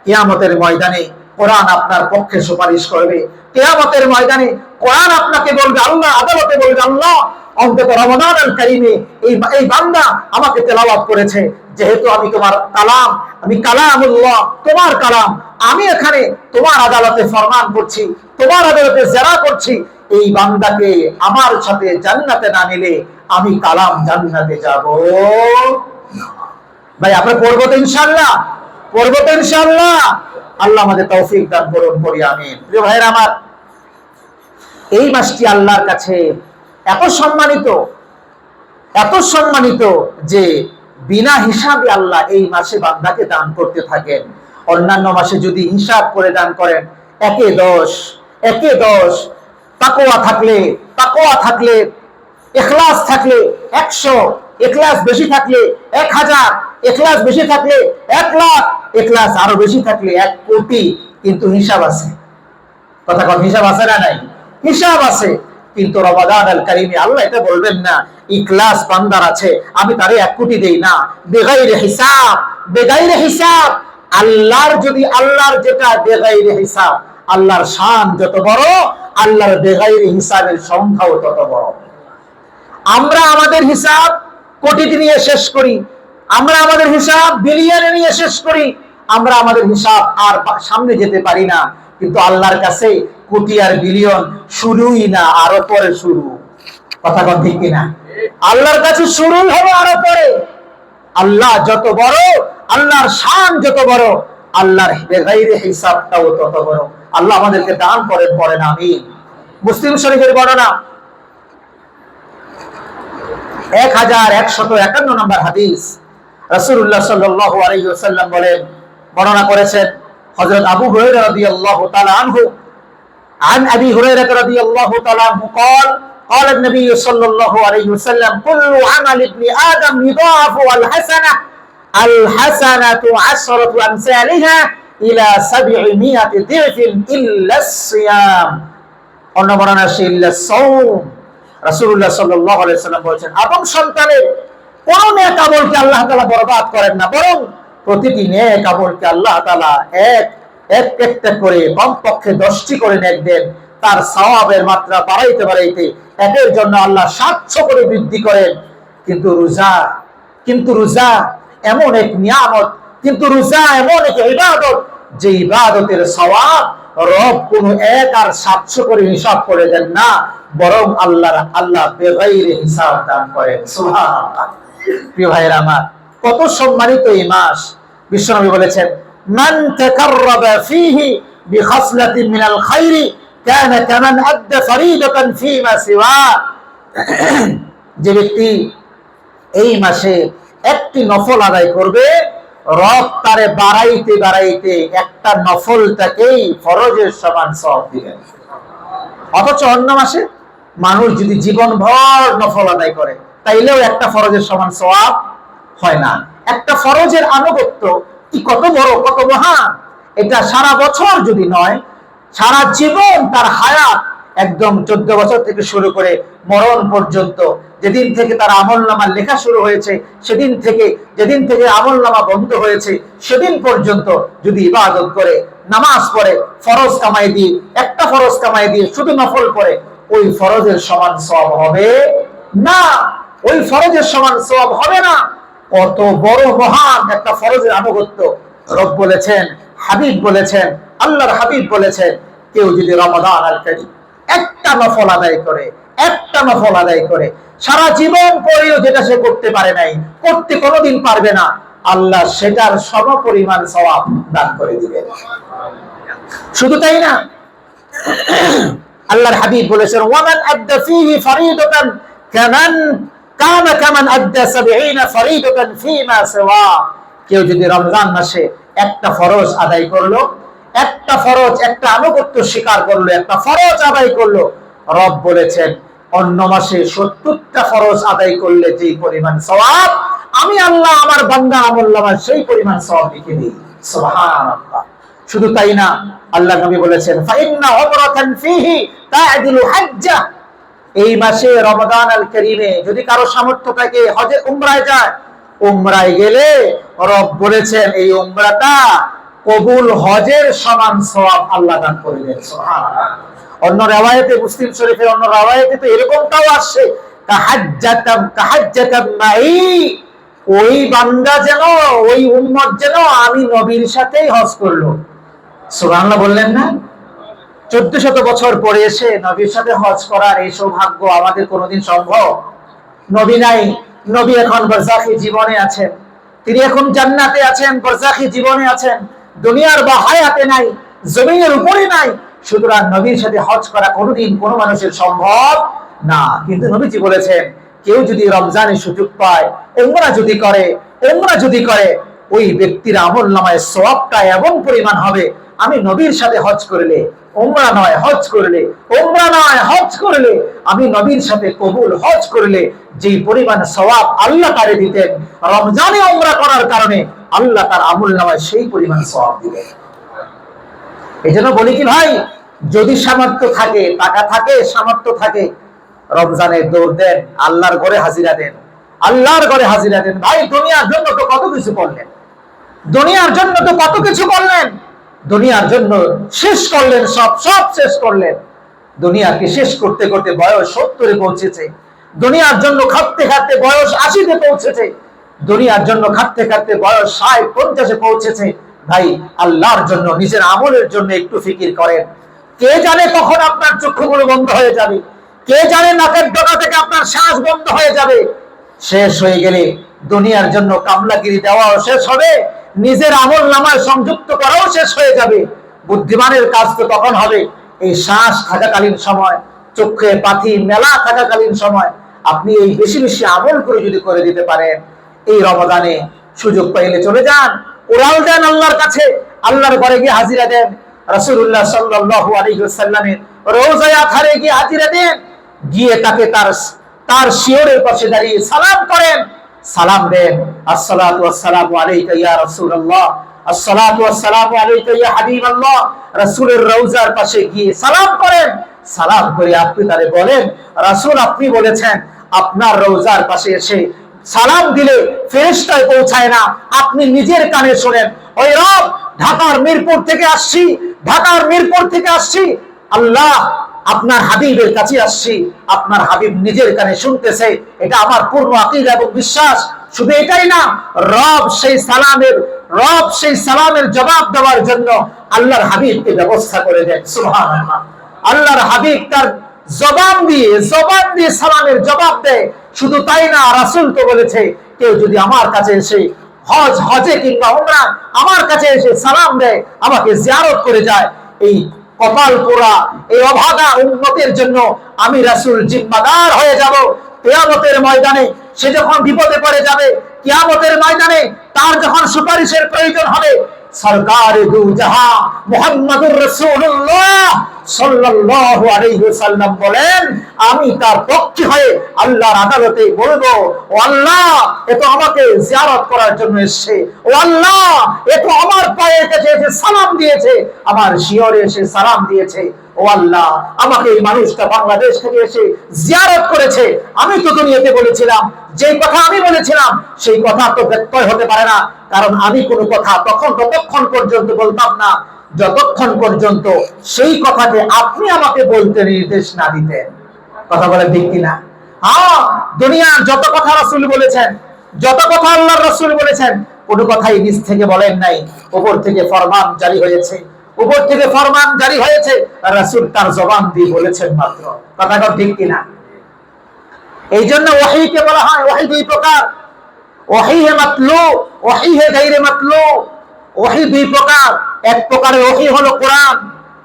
[SPEAKER 1] কিয়ামতের ময়দানে কোরআন আপনার পক্ষে সুপারিশ করবে। কিয়ামতের ময়দানে কোরআন আপনাকে বলবে, আল্লাহ আদালতে বলবে, আল্লাহ অন্তত রমজান আল কারীমে এই বান্দা আমাকে তেলাওয়াত করেছে, যেহেতু আমি তোমার কালাম, আমি কালামুল্লাহ, তোমার কালাম, আমি এখানে তোমার আদালতে ফরমান করছি, তোমার আদালতে জেরা করছি, এই বান্দাকে আমার সাথে জান্নাতে না নিলে আমি কালাম জান্নাতে যাব। ভাই আমরা পড়বো তো ইনশাআল্লাহ, পড়বো তো ইনশাআল্লাহ। আল্লাহ আমাদের তৌফিক দান করুন, পড়ি আমিন। প্রিয় ভাইরা আমার, এই মাসটি আল্লাহর কাছে এত সম্মানিত, এত সম্মানিত যে বিনা হিসাবে আল্লাহ এই মাসে বান্দাকে দান করতে থাকেন। অন্যান্য মাসে যদি হিসাব করে দান করেন, 1-10 তাকওয়া থাকলে, ইখলাস থাকলে 100, ইখলাস বেশি থাকলে 1000, ইখলাস বেশি থাকলে 1 লাখ, ইখলাস আরো বেশি থাকলে 1 কোটি। কিন্তু হিসাব আছে, কথা কোন হিসাব আছে না নাই? হিসাব আছে। কিন্তু রমাদান আল কারীমে আল্লাহ এটা বলবেন না, ইখলাস বান্দার আছে, আমি তারে 1 কোটি দেই না, বেগাইরে হিসাব, বেগাইরে হিসাব। আল্লাহর যদি, আল্লাহর যেটা বেগাইরে হিসাব, আল্লাহর শান যত বড়, আল্লাহর বেগাইরে হিসাবের সংখ্যাও তত বড়। আমরা আমাদের হিসাব কোটিতে নিয়ে শেষ করি, আমরা আমাদের হিসাব বিলিয়নে নিয়ে শেষ করি, আমরা আমাদের হিসাব আর সামনে যেতে পারি না। কিন্তু আল্লাহর কাছে কোটি আর বিলিয়ন শুরুই না, আরো পরে শুরু। কথা কোন ঠিক কিনা? আল্লাহর কাছে শুরুই হবে আরো পরে। আল্লাহ যত বড়, আল্লাহর শান যত বড়, আল্লাহর বেগাইরে হিসাবটাও তত বড়। আল্লাহ আমাদেরকে দান করেন, পড়েন আমিন। মুসলিম শরীফের বর্ণনা 1151 নম্বর হাদিস, রাসূলুল্লাহ সাল্লাল্লাহু আলাইহি ওয়াসাল্লাম বলেন, বর্ণনা করেছেন হযরত আবু হুরায়রা রাদিয়াল্লাহু তাআলা আনহু, عن أبي هريرة رضي الله تعالى عنه قال قال النبي صلى الله عليه وسلم كل عمل ابن آدم يضاعف الحسنة عشرة أمثالها إلى 700 ضعف إلا الصيام অন্য বর্ণনা আছে ইল্লা সাওম। রাসূলুল্লাহ সাল্লাল্লাহু আলাইহি ওয়াসাল্লাম বলেছেন আদম সন্তানের কোন নেক আমলকে আল্লাহ তাআলা বরবাদ করেন না, বরং প্রতিটি নেক আমলকে আল্লাহ তাআলা একটা করে কমপক্ষে 10টি করে নেক দেন। তার সওয়াবের মাত্রা বাড়াইতে বাড়াইতে একের জন্য আল্লাহ 700 করে বৃদ্ধি করেন। কিন্তু রোজা এমন এক নিয়ামত, কিন্তু রোজা এমন এক ইবাদত, যে ইবাদতের সওয়াব রব কোন 1 আর 700 করে হিসাব করে দেন না, বরং আল্লাহ বেগাইরে হিসাব দান করেন। সুবহানাল্লাহ। প্রিয় ভাইরা আমার, কত সম্মানিত এই মাস। বিশ্বনবী বলেছেন মান তাকাররাবা ফীহি বিখাসলাতিন মিনাল খায়রি কানা কামান আদ্দা ফরিদাতান ফীমা সিওয়া। যে ব্যক্তি এই মাসে একটি নফল আদায় করবে, রব তারে বাড়াইতে বাড়াইতে একটা নফলটাকেই ফরজের সমান সওয়াব দিবেন। অথচ অন্য মাসে মানুষ যদি জীবনভর নফল আদায় করে, তাইলেও একটা ফরজের সমান সওয়াব হয় না। একটা ফরজের আনুগত্য কি কত বড়, কত মহান, এটা সারা বছর যদি নয়, সারা জীবন তার হায়াত, একদম 14 বছর থেকে শুরু করে মরণ পর্যন্ত, যেদিন থেকে তার আমলনামা লেখা শুরু হয়েছে যেদিন থেকে আমলনামা বন্ধ হয়েছে, সেদিন পর্যন্ত যদি ইবাদত করে, নামাজ পড়ে, ফরজ কামাই দিয়ে, একটা ফরজ কামাই দিয়ে শুধু নফল পড়ে, ওই ফরজের সমান সওয়াব হবে না। ওই ফরজের সমান সওয়াব হবে না। কত বড় মহান একটা ফরজের আনুগত্য। রব বলেছেন, হাবিব বলেছেন, আল্লাহর হাবিব বলেছেন, কেউ যদি রমাদান আল কারীম একটা নফল আদায় করে সারা জীবন পরেও যেটা সে করতে পারে নাই, করতে কোনোদিন পারবে না, আল্লাহ সেটার সমপরিমাণ সওয়াব দান করে দিবেন। শুধু তাই না, আল্লাহর হাবিব বলেছেন ওয়ামান আদ্দা ফীহি ফরিদাতান কামান আদ্দা 70 ফরিদাতান ফীমা সিওয়া। কেউ যদি রমজান মাসে একটা ফরজ আদায় করলো, একটা ফরজ, একটা আনুগত্য স্বীকার করলো, একটা ফরজ আদায় করলো, রব বলেছেন অন্য মাসে 70টা ফরজ আদায় করলে যে পরিমাণ সওয়াব, আমি আল্লাহ আমার বান্দা আমলনামায় সেই পরিমাণ সওয়াব লিখে দিই। সুবহানাল্লাহ। শুধু তাই না, আল্লাহ নবী বলেছেন ফাইন্না উমরাতান ফীহি তা'দিলু হাজ্জা। এই মাসে রমাদান আল কারীমে যদি কারো সামর্থ্য থাকে হজে উমরায় যায়, উমরায় গেলে রব বলেছেন এই উমরাটা কবুল হজের সমান সওয়াব আল্লাহ দান করে দেন। সুবহানাল্লাহ। অন্য riwayate, মুসলিম শরীফের অন্য riwayate তো এরকমটাও আসছে কাহাজ্জাতাম মাই, ওই বান্দা যেন, ওই উম্মত যেন আমি নবীর সাথেই হজ করলো। সুবহানাল্লাহ বললেন না? 1400 বছর পরে এসে নবীর সাথে হজ করার এই সৌভাগ্য আমাদের কোনোদিন সম্ভব? নবী নাই, নবী এখন বারজাখী জীবনে আছেন, তিনি এখন জান্নাতে আছেন, বারজাখী জীবনে আছেন, দুনিয়ার বা হায়াতে নাই, জমিনের উপরে নাই। সুতরাং নবীর সাথে হজ করা কোনোদিন কোনো মানুষের সম্ভব না। কিন্তু নবীজি বলেছেন কেউ যদি রমজানে সুযোগ পায়, উমরা যদি করে, ওই ব্যক্তির আমলনামায় সওয়াবটা এমন পরিমাণ হবে, আমি নবীর সাথে হজ করলে, উমরা নয় হজ করলে, আমি নবীর সাথে কবুল হজ করলে যেই পরিমাণ সওয়াব আল্লাহ তারে দিতেন, রমজানে উমরা করার কারণে আল্লাহ তার আমলনামায় সেই পরিমাণ সওয়াব দিবেন। এজন্য বলি কি ভাই, যদি সামর্থ্য থাকে, টাকা থাকে, সামর্থ্য থাকে, রমজানে দৌড় দেন, আল্লাহর ঘরে হাজিরা দেন। ভাই দুনিয়ার জন্য তো কত কিছু করলেন, দুনিয়ার জন্য শেষ করলেন, সব শেষ করলেন। দুনিয়াকে শেষ করতে করতে বয়স 70-এ পৌঁছেছে, দুনিয়ার জন্য খাটতে খাটতে বয়স 80-তে পৌঁছেছে, দুনিয়ার জন্য খাটতে খাটতে বয়স 60-50-এ পৌঁছেছে। ভাই আল্লাহর জন্য, নিজের আমলের জন্য একটু ফিকির করেন। কে জানে কখন আপনার চক্ষুগুলো বন্ধ হয়ে যাবে, কে জানে নাকের ডগা থেকে আপনার শ্বাস বন্ধ হয়ে যাবে। শেষ হয়ে গেলে দুনিয়ার জন্য কামলাগিরি দেওয়াও শেষ হবে, নিজের আমলনামায় সংযুক্ত করাও শেষ হয়ে যাবে। বুদ্ধিমানের কাজ তো তখন হবে এই শ্বাস থাকাকালীন সময়, চোখে পাথি মেলা থাকাকালীন সময় আপনি এই বেশি বেশি আমল করে যদি করে দিতে পারেন, এই রমাদানে সুযোগ পাইলে চলে যান, উড়াল দেন আল্লাহর কাছে, আল্লাহর ঘরে গিয়ে হাজিরা দেন, রাসূলুল্লাহ সাল্লাল্লাহু আলাইহি ওয়াসাল্লামের রওজায়ে আতহারে গিয়ে হাজিরা দেন। গিয়ে তাকে তার শিয়রের পাশে দাঁড়িয়ে সালাম করেন, সালাম দেন, আসসালাতু ওয়াসসালামু আলাইকা ইয়া রাসূলুল্লাহ, আসসালাতু ওয়াসসালামু আলাইকা ইয়া হাবিবাল্লাহ। রাসূলের রওজার পাশে গিয়ে সালাম করেন, সালাম করে আপনি তারে বলেন, রাসূল আপনি বলেছেন আপনার রওজার পাশে এসে সালাম দিলে ফেরেশতায় পৌঁছায় না, আপনি নিজের কানে শোনেন। ওই রব, ঢাকার মিরপুর থেকে আসছি, ঢাকার মিরপুর থেকে আসছি, আল্লাহ আপনার হাবিবের কাছে আসছি, আপনার হাবিব নিজের কানে শুনতেছে, এটা আমার পূর্ণ আকীদা এবং বিশ্বাস। শুধু এটাই না, রব সেই সালামের জবাব দেওয়ার জন্য আল্লাহর হাবিবকে ব্যবস্থা করে দেন। সুবহানাল্লাহ। আল্লাহর হাবিব তার জবান দিয়ে সালামের জবাব দেয়। শুধু তাই না, রাসূল তো বলেছে কেউ যদি আমার কাছে এসে হজে কিংবা উমরা আমার কাছে এসে সালাম দেয়, আমাকে জিয়ারত করে যায়, এই কপাল পোড়া এই অভাগা উম্মতের জন্য আমি রাসূল জিম্মাদার হয়ে যাব। কিয়ামতের ময়দানে সে যখন বিপদে পড়ে যাবে, কিয়ামতের ময়দানে তার যখন সুপারিশের প্রয়োজন হবে, সরকারে দু জাহান মুহাম্মদুর রাসূলুল্লাহ সাল্লাল্লাহু আলাইহি ওয়াসাল্লাম বলেন, আমি তার পক্ষে হয়ে আল্লাহর আদালতে বলবো, ও আল্লাহ এ তো আমাকে জিয়ারত করার জন্য এসেছে, ও আল্লাহ এ তো আমার পায়ের কাছে এসে সালাম দিয়েছে, আমার শিয়রে এসে সালাম দিয়েছে, ও আল্লাহ আমাকে এই মানুষটা বাংলাদেশ থেকে এসে জিয়ারত করেছে। আমি তো দুনিয়াতে বলেছিলাম, যেই কথা আমি বলেছিলাম সেই কথা তো ব্যত্যয় হতে পারে না, কারণ আমি কোনো কথা ততক্ষণ পর্যন্ত বলতাম না যতক্ষণ পর্যন্ত সেই কথাকে আপনি আমাকে বলতে নির্দেশ না দিতেন। কথা বলে ঠিক কিনা? হ্যাঁ, দুনিয়ার যত কথা রাসূল বলেছেন, যত কথা আল্লাহর রাসূল বলেছেন, কোনো কথাই নিজ থেকে বলেন নাই, উপর থেকে ফরমান জারি হয়েছে, উপর থেকে ফরমান জারি হয়েছে, রাসূল তার জবান দিয়ে বলেছেন মাত্র। কথাটা ঠিক কিনা? এই জন্য ওহীকে বলা হয় ওহী দুই প্রকার, ওহী হে মাতলু, ওহী হে গায়রে মাতলু। ওহী দুই প্রকার, এক প্রকারের ওহী হলো কোরআন,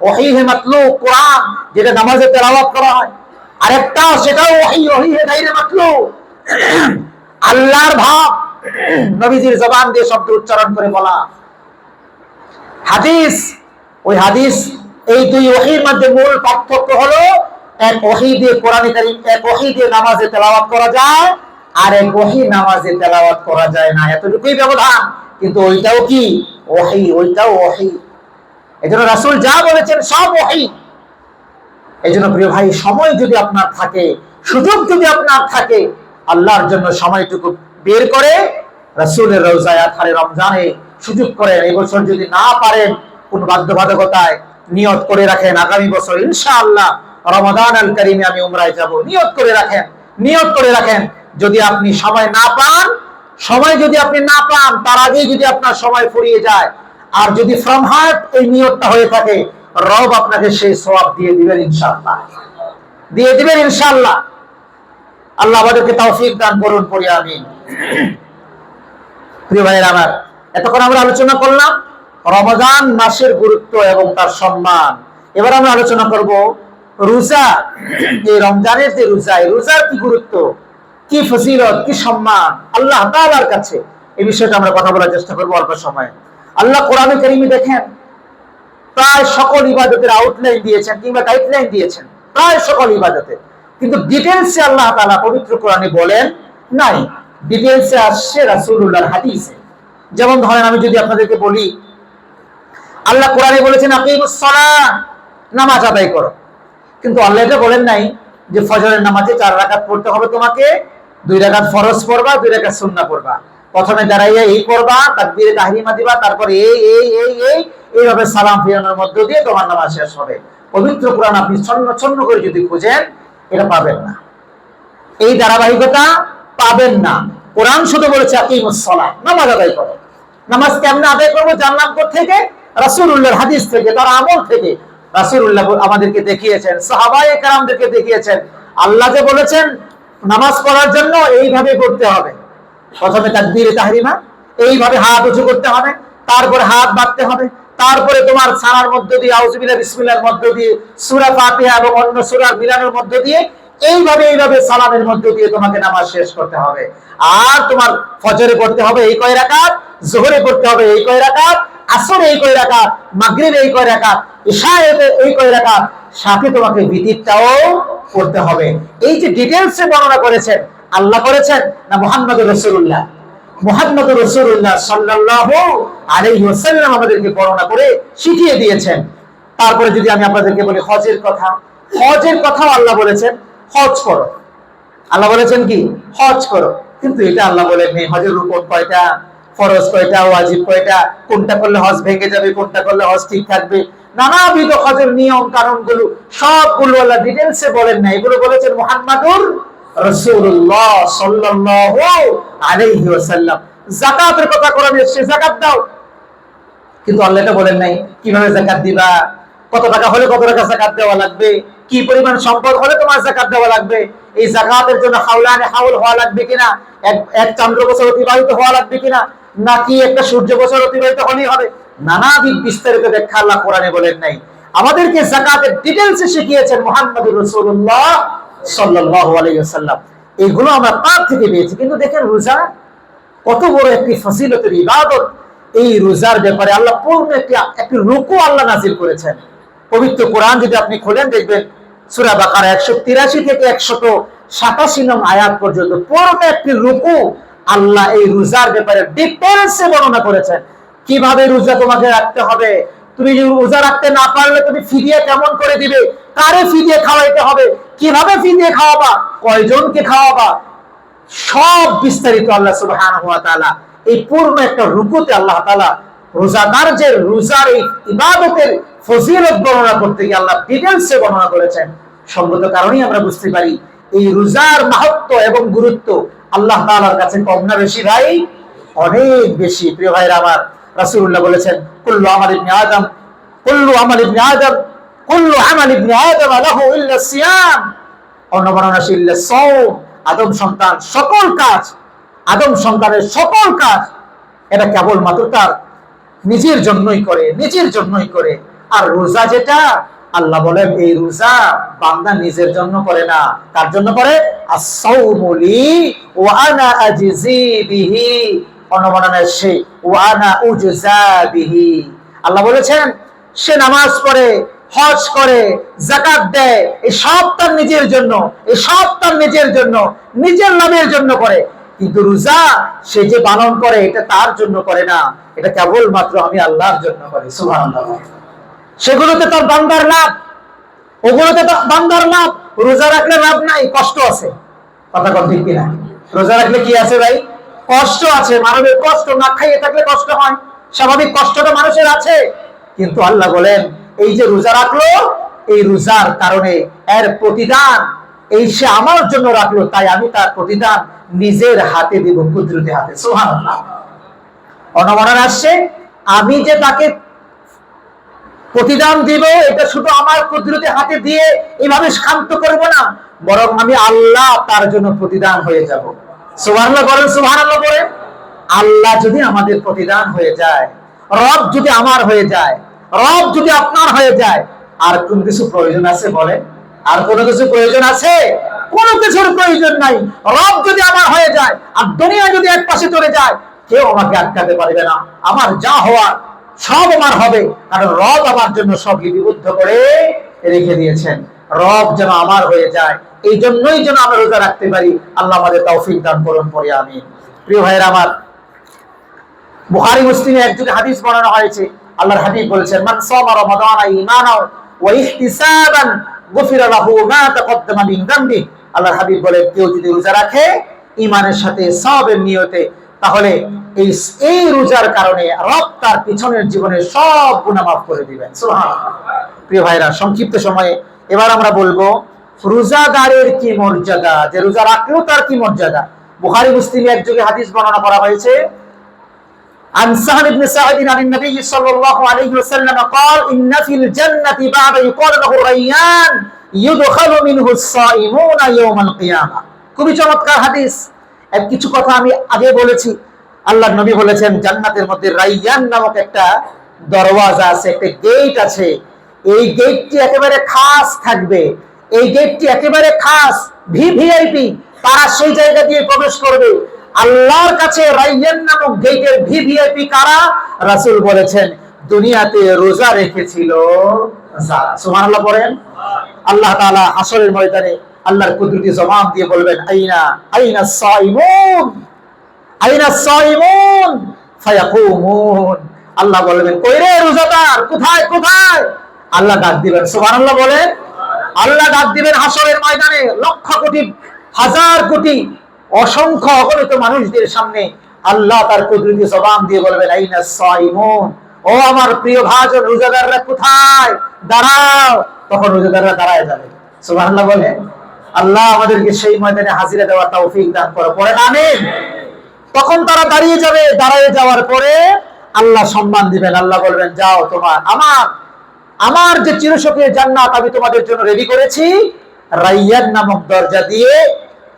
[SPEAKER 1] ওহী হে মাতলু কোরআন যেটা নামাজে তেলাওয়াত করা হয়, আরেকটা সেটাও ওহী, ওহী হে গায়রে মাতলু, আল্লাহর ভাব নবীজির জবান দিয়ে শব্দ উচ্চারণ করে বলা হাদিস। ওই হাদিস, এই দুই ওহীর মধ্যে মূল পার্থক্য হলো এক ওহী দিয়ে কোরআনে কারীম, এক ওহী দিয়ে নামাজে তেলাওয়াত করা যায়, আর এক ওহী নামাজে তেলাওয়াত করা যায় না, এতটুকুই ব্যবধান। কিন্তু ওইটাও কি ওহী, ওইটাও ওহী। এজন্য রাসূল যা বলেছেন সব ওহী। এজন্য প্রিয় ভাই, সময় যদি আপনার থাকে, সুযোগ যদি আপনার থাকে, আল্লাহর জন্য সময়টুকু বের করে রাসূলের রওজায় আথারে রমজানে সুযোগ করেন। এই বছর যদি না পারেন, কোন বাধ্যবাধকতায় নিয়ত করে রাখেন আগামী বছর ইনশাআল্লাহ রমাদান আল কারীমে আমি উমরায় যাব, নিয়ত করে রাখেন, নিয়ত করে রাখেন। যদি আপনি সময় না পান, তার আগেই যদি আপনার সময় ফুরিয়ে যায়, আর যদি ফ্রম হার্ট এই নিয়তটা হয়ে থাকে, রব আপনাকে সেই সওয়াব দিয়ে দিবেন ইনশাআল্লাহ, দিয়ে দিবেন ইনশাআল্লাহ। আল্লাহ আমাদেরকে তৌফিক দান করুন, পড়ি আমিন। প্রিয় ভাইয়েরা আমার, এতক্ষণ আমরা আলোচনা করলাম রমজান মাসের গুরুত্ব এবং তার সম্মান। এবার আমরা আলোচনা করব রোজা, এই রমজানের যে রোজা, এই রোজার কি গুরুত্ব, কি ফজিলত, কি সম্মান আল্লাহ তাআলার কাছে, এই বিষয়টা আমরা কথা বলার চেষ্টা করব অল্প সময়ে। আল্লাহ কোরআনে কারীমে দেখেন প্রায় সকল ইবাদতের আউটলাইন দিয়েছেন কিংবা গাইডলাইন দিয়েছেন, প্রায় সকল ইবাদতে, কিন্তু ডিটেইলসে আল্লাহ তাআলা পবিত্র কোরআনে বলেন নাই, ডিটেইলসে আসছে রাসূলুল্লাহর হাদিসে। যেমন ধরেন, আমি যদি আপনাদেরকে বলি, আল্লাহ কোরআনে বলেছেন আকিমুস সালাহ, নামাজ আদায় করো, কিন্তু আল্লাহ এটা বলেন নাই যে ফজরের নামাজে 4 রাকাত পড়তে হবে তোমাকে, 2 রাকাত ফরজ পড়বা, 2 রাকাত সুন্নাহ পড়বা, প্রথমে দাঁড়াইয়া এই পড়বা, তাকবীরে তাহরিমা দিবা, তারপরে এইভাবে সালাম ফিরানোর মধ্য দিয়ে তোমার নামাজ শেষ হবে। পবিত্র কোরআন আপনি ছন্ন করে যদি খুঁজেন, এটা পাবেন না, এই ধারাবাহিকতা পাবেন না। কোরআন শুধু বলেছে আকিমুস সালাহ, নামাজ আদায় করো। নামাজ কেমনে আদায় করবো জানলাম থেকে? রাসূলুল্লাহর হাদিস থেকে, তার আমল থেকে। রাসূলুল্লাহ আমাদেরকে দেখিয়েছেন, সাহাবায়ে কেরামদেরকে দেখিয়েছেন। আল্লাহ যে বলেছেন নামাজ পড়ার জন্য এইভাবে করতে হবে, প্রথমে তাকবীরে তাহরিমা, এইভাবে হাত উঁচু করতে হবে, তারপরে হাত বাঁধতে হবে, তারপরে তোমার সালার মধ্য দিয়ে আউযুবিল্লাহ বিসমিল্লাহর মধ্য দিয়ে সূরা ফাতিহা এবং অন্য সূরার মিলানোর মধ্য দিয়ে এইভাবে সালামের মধ্য দিয়ে তোমাকে নামাজ শেষ করতে হবে। আর তোমার ফজরে পড়তে হবে এই কয় রাকাত, যোহরে পড়তে হবে এই কয় রাকাত, আসরে এই কয় রাকাত, মাগরিবে এই কয় রাকাত, ইশায়ে এই কয় রাকাত, সাথে তোমাকে ভিতরটাও করতে হবে। এই যে ডিটেইলসে বর্ণনা করেছেন, আল্লাহ করেছেন না মুহাম্মদুর রাসূলুল্লাহ? মুহাম্মদুর রাসূলুল্লাহ সাল্লাল্লাহু আলাইহি ওয়াসাল্লাম আমাদেরকে বর্ণনা করে শিখিয়ে দিয়েছেন। তারপরে যদি আমি আপনাদেরকে বলি হজের কথা, হজের কথাও আল্লাহ বলেছেন হজ করো। আল্লাহ বলেছেন কি? হজ করো। কিন্তু এটা আল্লাহ বলেন নেই হজের রুকন কয়টা, ফরজ কয়টা, ওয়াজিব কয়টা, কোনটা করলে হজ ভেঙে যাবে, কোনটা করলে হজ ঠিক থাকবে, নানাবিধ হজের নিয়ম কানুন গুলো সবগুলো আল্লাহ ডিটেইলসে বলেন না। এগুলো বলেছেন মুহাম্মাদুর রাসূলুল্লাহ সাল্লাল্লাহু আলাইহি ওয়াসাল্লাম। যাকাতের কথা কোরআনে এসেছে, যাকাত দাও, কিন্তু আল্লাহ এটা বলেন নাই কিভাবে যাকাত দিবা, কত টাকা হলে কত টাকা যাকাত দেওয়া লাগবে, কি পরিমাণ সম্পদ হলে তোমার যাকাত দেওয়া লাগবে, এই যাকাতের জন্য হাওলানে হাওল হওয়া লাগবে কিনা, এক চন্দ্র বছর অতিবাহিত হওয়া লাগবে কিনা, নাকি একটা সূর্য বছর অতিবাহিত হলেই হবে, নানাবিধ বিস্তারিত ব্যাখ্যা আল্লাহ কোরআনে বলেন নাই। আমাদেরকে যাকাতের ডিটেইলসে শিখিয়েছেন মুহাম্মদুর রাসূলুল্লাহ সাল্লাল্লাহু আলাইহি ওয়াসাল্লাম। এগুলো আমরা তার থেকে পেয়েছি। কিন্তু দেখেন রোজা কত বড় একটি ফজিলতের ইবাদত। এই রোজার ব্যাপারে আল্লাহ পূর্ণ একটি রুকু আল্লাহ নাযিল করেছেন। পবিত্র কোরআন যদি আপনি খোলেন দেখবেন সূরা বাকারা 183 থেকে 187 নং আয়াত পর্যন্ত পুরোটা একটি রুকু আল্লাহ এই রোজার ব্যাপারে ডিটেইলসে বর্ণনা করেছেন। কিভাবে রোজা তোমাকে রাখতে হবে, তুমি যদি রোজা রাখতে না পারলে তুমি ফিদিয়া কেমন করে দিবে, কারে ফিদিয়া খাওয়াইতে হবে, কিভাবে ফিদিয়া খাওয়াবা, কয়জনকে খাওয়াবা, সব বিস্তারিত আল্লাহ সুবহানাহু ওয়া তাআলা এই পূর্ণ একটা রুকুতে আল্লাহ তাআলা রোজাদার যে রোজার এই ইবাদতের ফজিলত বর্ণনা করতে গিয়ে আল্লাহ ডিটেইলসে বর্ণনা করেছেন। সঙ্গত কারণেই আমরা বুঝতে পারি এই রোজার মাহাত্ম্য এবং গুরুত্ব আল্লাহ তাআলার কাছে কম না বেশি? ভাই অনেক বেশি। প্রিয় ভাইরা আমার, রাসূলুল্লাহ বলেছেন কুল্লু আমাল ইবনে আদম লাহু ইল্লা সিয়াম, অন্য বর্ণনা ইল্লা সাওম। আদম সন্তান সকল কাজ, আদম সন্তানের সকল কাজ এটা কেবলমাত্র তার নিজের জন্যই করে, নিজের জন্যই করে। আর রোজা যেটা আল্লাহ বলেন এই রোজা বান্দা নিজের জন্য করে না, কার জন্য করে? as-sawmu li wa ana ajzi bihi, অনবরণের সে ওয়া আনা উজজা বিহি। আল্লাহ বলেছেন সে নামাজ পড়ে, হজ করে, যাকাত দেয়, এই সব তার নিজের জন্য, এই সব তার নিজের জন্য, নিজের লাভের জন্য করে। কিন্তু রোজা সে যে পালন করে এটা তার জন্য করে না, এটা কেবলমাত্র আমি আল্লাহর জন্য করি। সুবহানাল্লাহ। সেগুলোতে তার বান্দার লাভ, ওগুলোতে তো বান্দার লাভ। রোজা রাখলে লাভ নাই, কষ্ট আছে। কথা কন ঠিক কিনা? রোজা রাখলে কি আছে ভাই? কষ্ট আছে। মানবের কষ্ট, না খাইয়ে থাকলে কষ্ট হয়, স্বাভাবিক কষ্টটা মানুষের আছে। কিন্তু আল্লাহ বলেন এই যে রোজা রাখলো, এই রোজার কারণে এর প্রতিদান এই সে আমার জন্য রাখলো, তাই আমি তার প্রতিদান নিজের হাতে দিব, কুদরতি হাতে। সুবহানাল্লাহ। অনমনার আসছে আমি যে তাকে প্রতিদান দিব এটা শুধু আমার কুদরতি হাতে দিয়ে এভাবে শান্ত করব না, বরং আমি আল্লাহ তার জন্য প্রতিদান হয়ে যাব। সুবহানাল্লাহ বলেন, সুবহানাল্লাহ বলেন। আল্লাহ যদি আমাদের প্রতিদান হয়ে যায়, রব যদি আমার হয়ে যায়, রব যদি আপনার হয়ে যায়, আর কোন কিছু প্রয়োজন আছে বলেন? আর কোনো কিছু প্রয়োজন আছে? কোনো কিছুর প্রয়োজন নাই। রব যদি আমার হয়ে যায় আর দুনিয়া যদি এক পাশে চলে যায়, কেউ আমাকে আটকাতে পারবে না। আমার যা হওয়ার সব আমার হবে, কারণ রব আমার জন্য সব লিপিবদ্ধ করে রেখে দিয়েছেন। রব যেন আমার হয়ে যায়, এই জন্যই যেন আমরা রোজা রাখতে পারি। আল্লাহ আমাদের তৌফিক দান করুন, পড়ি আমিন। প্রিয় ভাইরা আমার, বুখারী মুসলিমে একটি হাদিস বর্ণনা হয়েছে। আল্লাহর হাবিব বলেছেন মান সামা রমাদান ঈমানাও ওয়া ইহতিসাবান গুফিরা লাহু মা তাকদ্দামা মিন যামবি। আল্লাহর হাবিব বলেন কেউ যদি রোজা রাখে ঈমানের সাথে, সওয়াবের নিয়তে, তাহলে এই রোজার কারণে রব তার পিছনের জীবনের সব গুনাহ মাফ করে দিবেন। সুবহানাল্লাহ। প্রিয় ভাইরা, সংক্ষিপ্ত সময়ে এবার আমরা বলবো রোজাদারের কি মর্যাদা, যে রোজা রাখলেও তার কি মর্যাদা। বুখারী মুসলিমে একযোগে হাদিস বর্ণনা করা হয়েছে। عن سهل بن سعد عن النبي صلى الله عليه وسلم قال إن في الجنة باب يقال له الريان يدخل منه الصائمون يوم القيامة। খুবই চমৎকার হাদিস। কিছু কথা আমি আগে বলেছি। আল্লাহর নবী বলেছেন জান্নাতের মধ্যে রাইয়ান নামক একটা দরওয়াজা আছে, একটা গেট আছে। এই গেটটি একেবারে খাস থাকবে, এই গেটটি একেবারে খাস, ভিভিআইপি, তারা সেই জায়গা দিয়ে প্রবেশ করবে। আল্লাহর কাছে রাইয়ান নামক গেটের ভিভিআইপি কারা? রাসূল বলেছেন দুনিয়াতে রোজা রেখেছিল যারা। সুবহানাল্লাহ পড়েন। আল্লাহ তাআলা হাসরের ময়দানে আল্লাহর কুদরতি জবান দিয়ে বলবেন, আইনা আইনা সাইমুন, আইনা সাইমুন, ফায়াকুমুন। আল্লাহ বলবেন, কই রে রোজাদার, কোথায় কোথায়? আল্লাহ ডাক দিবেন। সুবহানাল্লাহ বলেন। আল্লাহ ডাক দিবেন হাসরের ময়দানে লক্ষ কোটি হাজার কোটি অসংখ্য অগণিত মানুষদের সামনে আল্লাহ তার কুদরতি জবান দিয়ে বলবেন, আইনা সাইমুন, ও আমার প্রিয় ভাজন রোজাদাররা কোথায়, দাঁড়াও। তখন রোজাদাররা দাঁড়ায় যাবে। সুবহানাল্লাহ বলেন। আল্লাহ আমাদেরকে সেই ময়দানে হাজিরা দেওয়ার তৌফিক দান করো, পড়েন আমিন। তখন তারা দাঁড়িয়ে যাবে। দাঁড়িয়ে যাওয়ার পরে আল্লাহ সম্মান দিবেন। আল্লাহ বলবেন, যাও, তোমার আমার যে চিরসুখের জান্নাত আমি তোমাদের জন্য রেডি করেছি, রাইয়ান নামক দরজা দিয়ে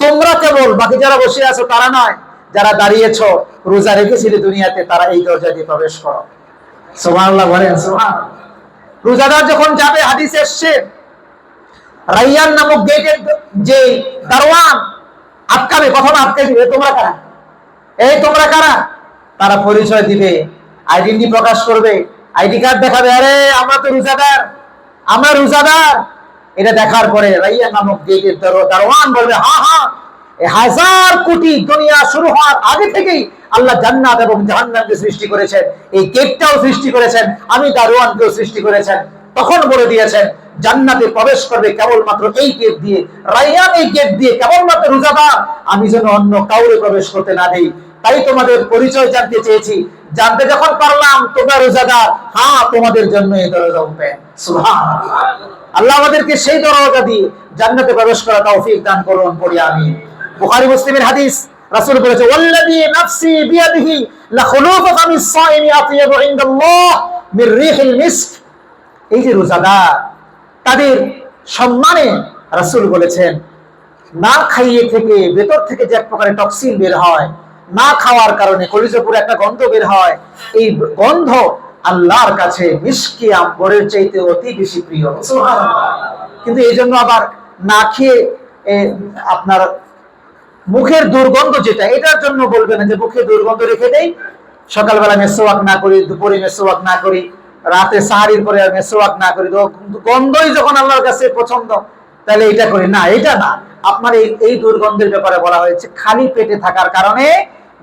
[SPEAKER 1] তোমরা কেবল, বাকি যারা বসে আছো তারা নয়, যারা দাঁড়িয়েছো রোজা রেখেছিলে দুনিয়াতে, তারা এই দরজা দিয়ে প্রবেশ করো। সুবহানাল্লাহ বলেন। সুবহানাল্লাহ। রোজাদার যখন যাবে, হাদিস এসেছে, রাইয়ান নামক গেটের যে দারওয়ান আটকাবে, প্রথমে আটকে দিবে, তোমরা কারা, এই তোমরা কারা? তারা পরিচয় দিবে, আইডেন্টি প্রকাশ করবে, আইডি কার্ড দেখাবে, আরে আমরা তো রোজাদার, আমরা রোজাদার। এটা দেখার পরে রাইয়ান নামক গেটের দারওয়ান বলবে, হ্যাঁ হ্যাঁ, হাজার কোটি দুনিয়া শুরু হওয়ার আগে থেকেই আল্লাহ জান্নাত এবং জাহান্নামকে সৃষ্টি করেছেন, এই গেটটাও সৃষ্টি করেছেন, আমি দারওয়ানকেও সৃষ্টি করেছেন। তখন বলে দিয়েছেন, জান্নাতে প্রবেশ করবে কেবলমাত্র এই গেট দিয়ে, রাইয়ান এই গেট দিয়ে, কেবলমাত্র রোজাদার, আমি যেন অন্য কাউরে প্রবেশ করতে না দেই। তাই তোমাদের পরিচয় জানতে চেয়েছি, জানতে যখন পারলাম তোমরা রোজাদার, হ্যাঁ তোমাদের জন্য এই দরজা ওপেন। সুবহানাল্লাহ। আল্লাহ আমাদেরকে সেই দরজা দিয়ে জান্নাতে প্রবেশ করা তৌফিক দান করুন, পড়ি আমিন। বুখারী মুসলিমের হাদিস, রাসূল বলেছে, ওয়াল্লাযী নাফসি বিয়াদিহি লাখুলুফু ফামিস সাইমি আতয়াবু ইনদাল্লাহ মির রিহিল মিস্ক। এই যে রোজাদার, তাদের সম্মানে রাসূল বলেছেন, না খাইয়ে থেকে ভেতর থেকে যে এক প্রকারের টক্সিন বের হয়, না খাওয়ার কারণে কলিজা পুরো একটা গন্ধ বের হয়, এই গন্ধ আল্লাহর কাছে মিশকে আম্বরের চাইতে অতি বেশি প্রিয়। সুবহানাল্লাহ। কিন্তু এই জন্য আবার না খেয়ে আপনার মুখের দুর্গন্ধ যেটা, এটার জন্য বলবে না যে মুখে দুর্গন্ধ রেখে দেই, সকালবেলা মেসওয়াক না করি, দুপুরে মেসওয়াক না করি, রাতে সাহারির পরে আর মেসওয়াক না করি, তো গন্ধই যখন আল্লাহর কাছে পছন্দ, তাহলে এটা করি না, এটা না। আপনার এই দুর্গন্ধের ব্যাপারে বলা হয়েছে, খালি পেটে থাকার কারণে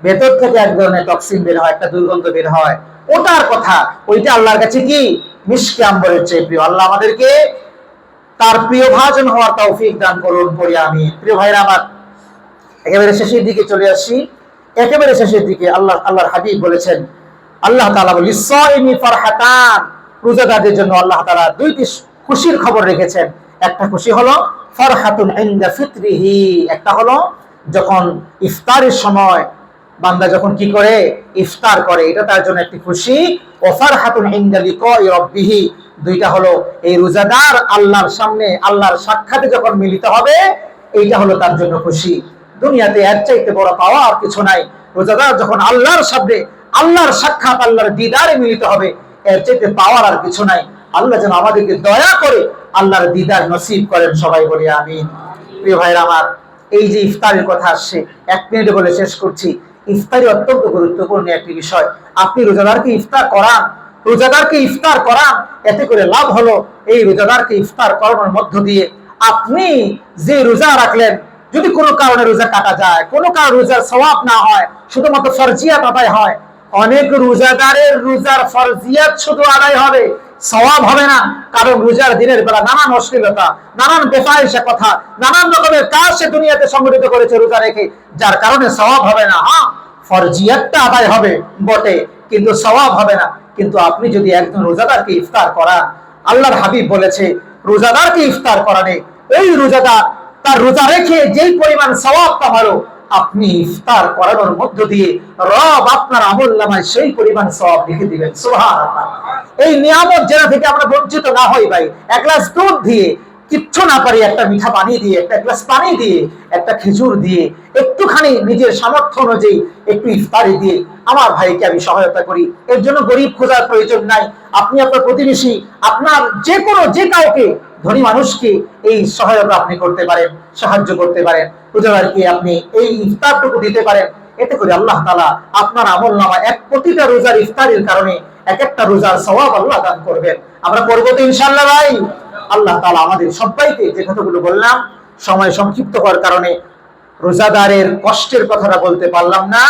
[SPEAKER 1] ভেতর থেকে এক ধরনের টক্সিন বের হয়, একটা দুর্গন্ধ বের হয়, ওটার কথা, ওইটা আল্লাহর কাছে কি মিশকে আম্বরের চেয়ে প্রিয়। আল্লাহ আমাদেরকে তার প্রিয় ভাজন হওয়ার তৌফিক দান করুন, পড়ি আমিন। প্রিয় ভাইরা আমার, একেবারে শেষের দিকে চলে আসি। একেবারে শেষের দিকে আল্লাহর হাবিব বলেছেন, আল্লাহ তাআলা বলেন, লিসাইমি ফারহাতান, রোজাদারদের জন্য আল্লাহ তাআলা দুইটি খুশির খবর রেখেছেন। একটা খুশি হলো ফারহাতুন ইনদা ফিতরিহি, একটা হলো যখন ইফতারের সময় বান্দা যখন কি করে, ইফতার করে, এটা তার জন্য একটি খুশি। ও ফারহাতুন ইনদা লিকাই রাব্বিহি, দুইটা হলো এই রোজাদার আল্লাহর সামনে আল্লাহর সাক্ষাতে যখন মিলিত হবে, এইটা হলো তার জন্য খুশি। দুনিয়াতে এর চাইতে বড় পাওয়া আর কিছু নাই। রোজাদার যখন আল্লাহর সামনে আল্লাহর সাক্ষাৎ আল্লাহর দিদারে মিলিত হবে, এর চাইতে পাওয়ার আর কিছু নাই। আল্লাহ যেন আমাদেরকে দয়া করে আল্লাহর দিদার নসিব করেন, সবাই বলি আমিন। প্রিয় ভাইরা আমার, এই যে ইফতারের কথা আসছে, 1 মিনিটে বলে শেষ করছি। ইফতারি অত্যন্ত গুরুত্বপূর্ণ একটি বিষয়। আপনি রোজাদারকে ইফতার করান, রোজাদারকে ইফতার করান, এতে করে লাভ হলো এই রোজাদারকে ইফতার করানোর মধ্য দিয়ে আপনি যে রোজা রাখলেন, যদি কোনো কারণে রোজা কাটা যায়, কোনো কারণে রোজার সওয়াব না হয়, শুধুমাত্র ফরজিয়াত আদায় হয়, অনেক রোজাদারের রোজার ফরজিয়াত শুধু আদায় হবে, সওয়াব হবে না। কারণ রোজার দিনের বেলা নানান অশ্লীলতা, নানান বেফাহিশা কথা, নানান রকমের কাজ সে দুনিয়াতে সংগঠিত করেছে রোজা রেখে, যার কারণে সওয়াব হবে না। হ্যাঁ, ফরজিয়াতটা আদায় হবে বটে, কিন্তু সওয়াব হবে না। কিন্তু আপনি যদি একজন রোজাদারকে ইফতার করান, আল্লাহর হাবিব বলেছে, রোজাদারকে ইফতার করানে ওই রোজাদার তার রোজা রেখে যেই পরিমাণ সওয়াব পাবারও, আপনি ইফতার করানোর মধ্য দিয়ে রব আপনার আমলনামায় সেই পরিমাণ সওয়াব লিখে দিবেন। সুবহানাল্লাহ। এই নিয়ামত যেটা থেকে আমরা বঞ্চিত না হই ভাই, এক গ্লাস দুধ দিয়ে, কিচ্ছু না পারি একটা মিঠা পানি দিয়ে, একটা গ্লাস পানি দিয়ে, একটা খেজুর দিয়ে, একটুখানি নিজের সামর্থ্য অনুযায়ী একটু ইফতারি দিয়ে আমার ভাইকে আমি সহায়তা করি। এর জন্য গরিব খোঁজার প্রয়োজন নাই। আপনি আপনার প্রতিবেশী, আপনার যে কোনো যে কাউকে, ধনী মানুষকে এই সহায়তা আপনি করতে পারেন, সাহায্য করতে পারেন, রোজাদারকে আপনি এই ইফতারটুকু দিতে পারেন। এতে করে আল্লাহ তাআলা আপনার আমলনামায় প্রতিটা রোজার ইফতারের কারণে এক একটা রোজার সওয়াব আল্লাহ দান করবেন। আমরা করবো তো ইনশাআল্লাহ ভাই? আল্লাহ তাআলা আমাদের সবাইকে, যে কথাগুলো বললাম সময় সংক্ষিপ্ত হওয়ার কারণে রোজাদারের কষ্টের কথাটা বলতে পারলাম না,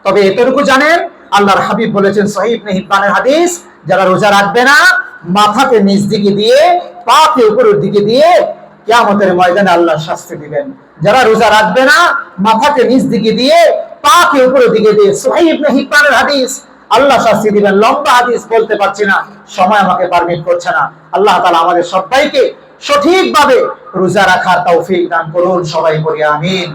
[SPEAKER 1] তবে এতটুকু জানেন আল্লাহর হাবিব বলেছেন সহিহ ইবনে হিব্বানের হাদিস, যারা রোজা রাখবে না মাথাকে নিচ দিকে দিয়ে পাকে উপরের দিকে দিয়ে কিয়ামতের ময়দানে আল্লাহ শাস্তি দিবেন। যারা রোজা রাখবে না মাথাকে নিচ দিকে দিয়ে পাকে উপরের দিকে দিয়ে, সহিহ ইবনে হিব্বানের হাদিস, আল্লাহ শাস্তি দিবেন। লম্বা হাদিস বলতে পারছি না, সময় আমাকে পারমিট করছে না। আল্লাহ তাআলা আমাদের সবাইকে সঠিকভাবে রোজা রাখার তৌফিক দান করুন, সবাই বলি আমিন।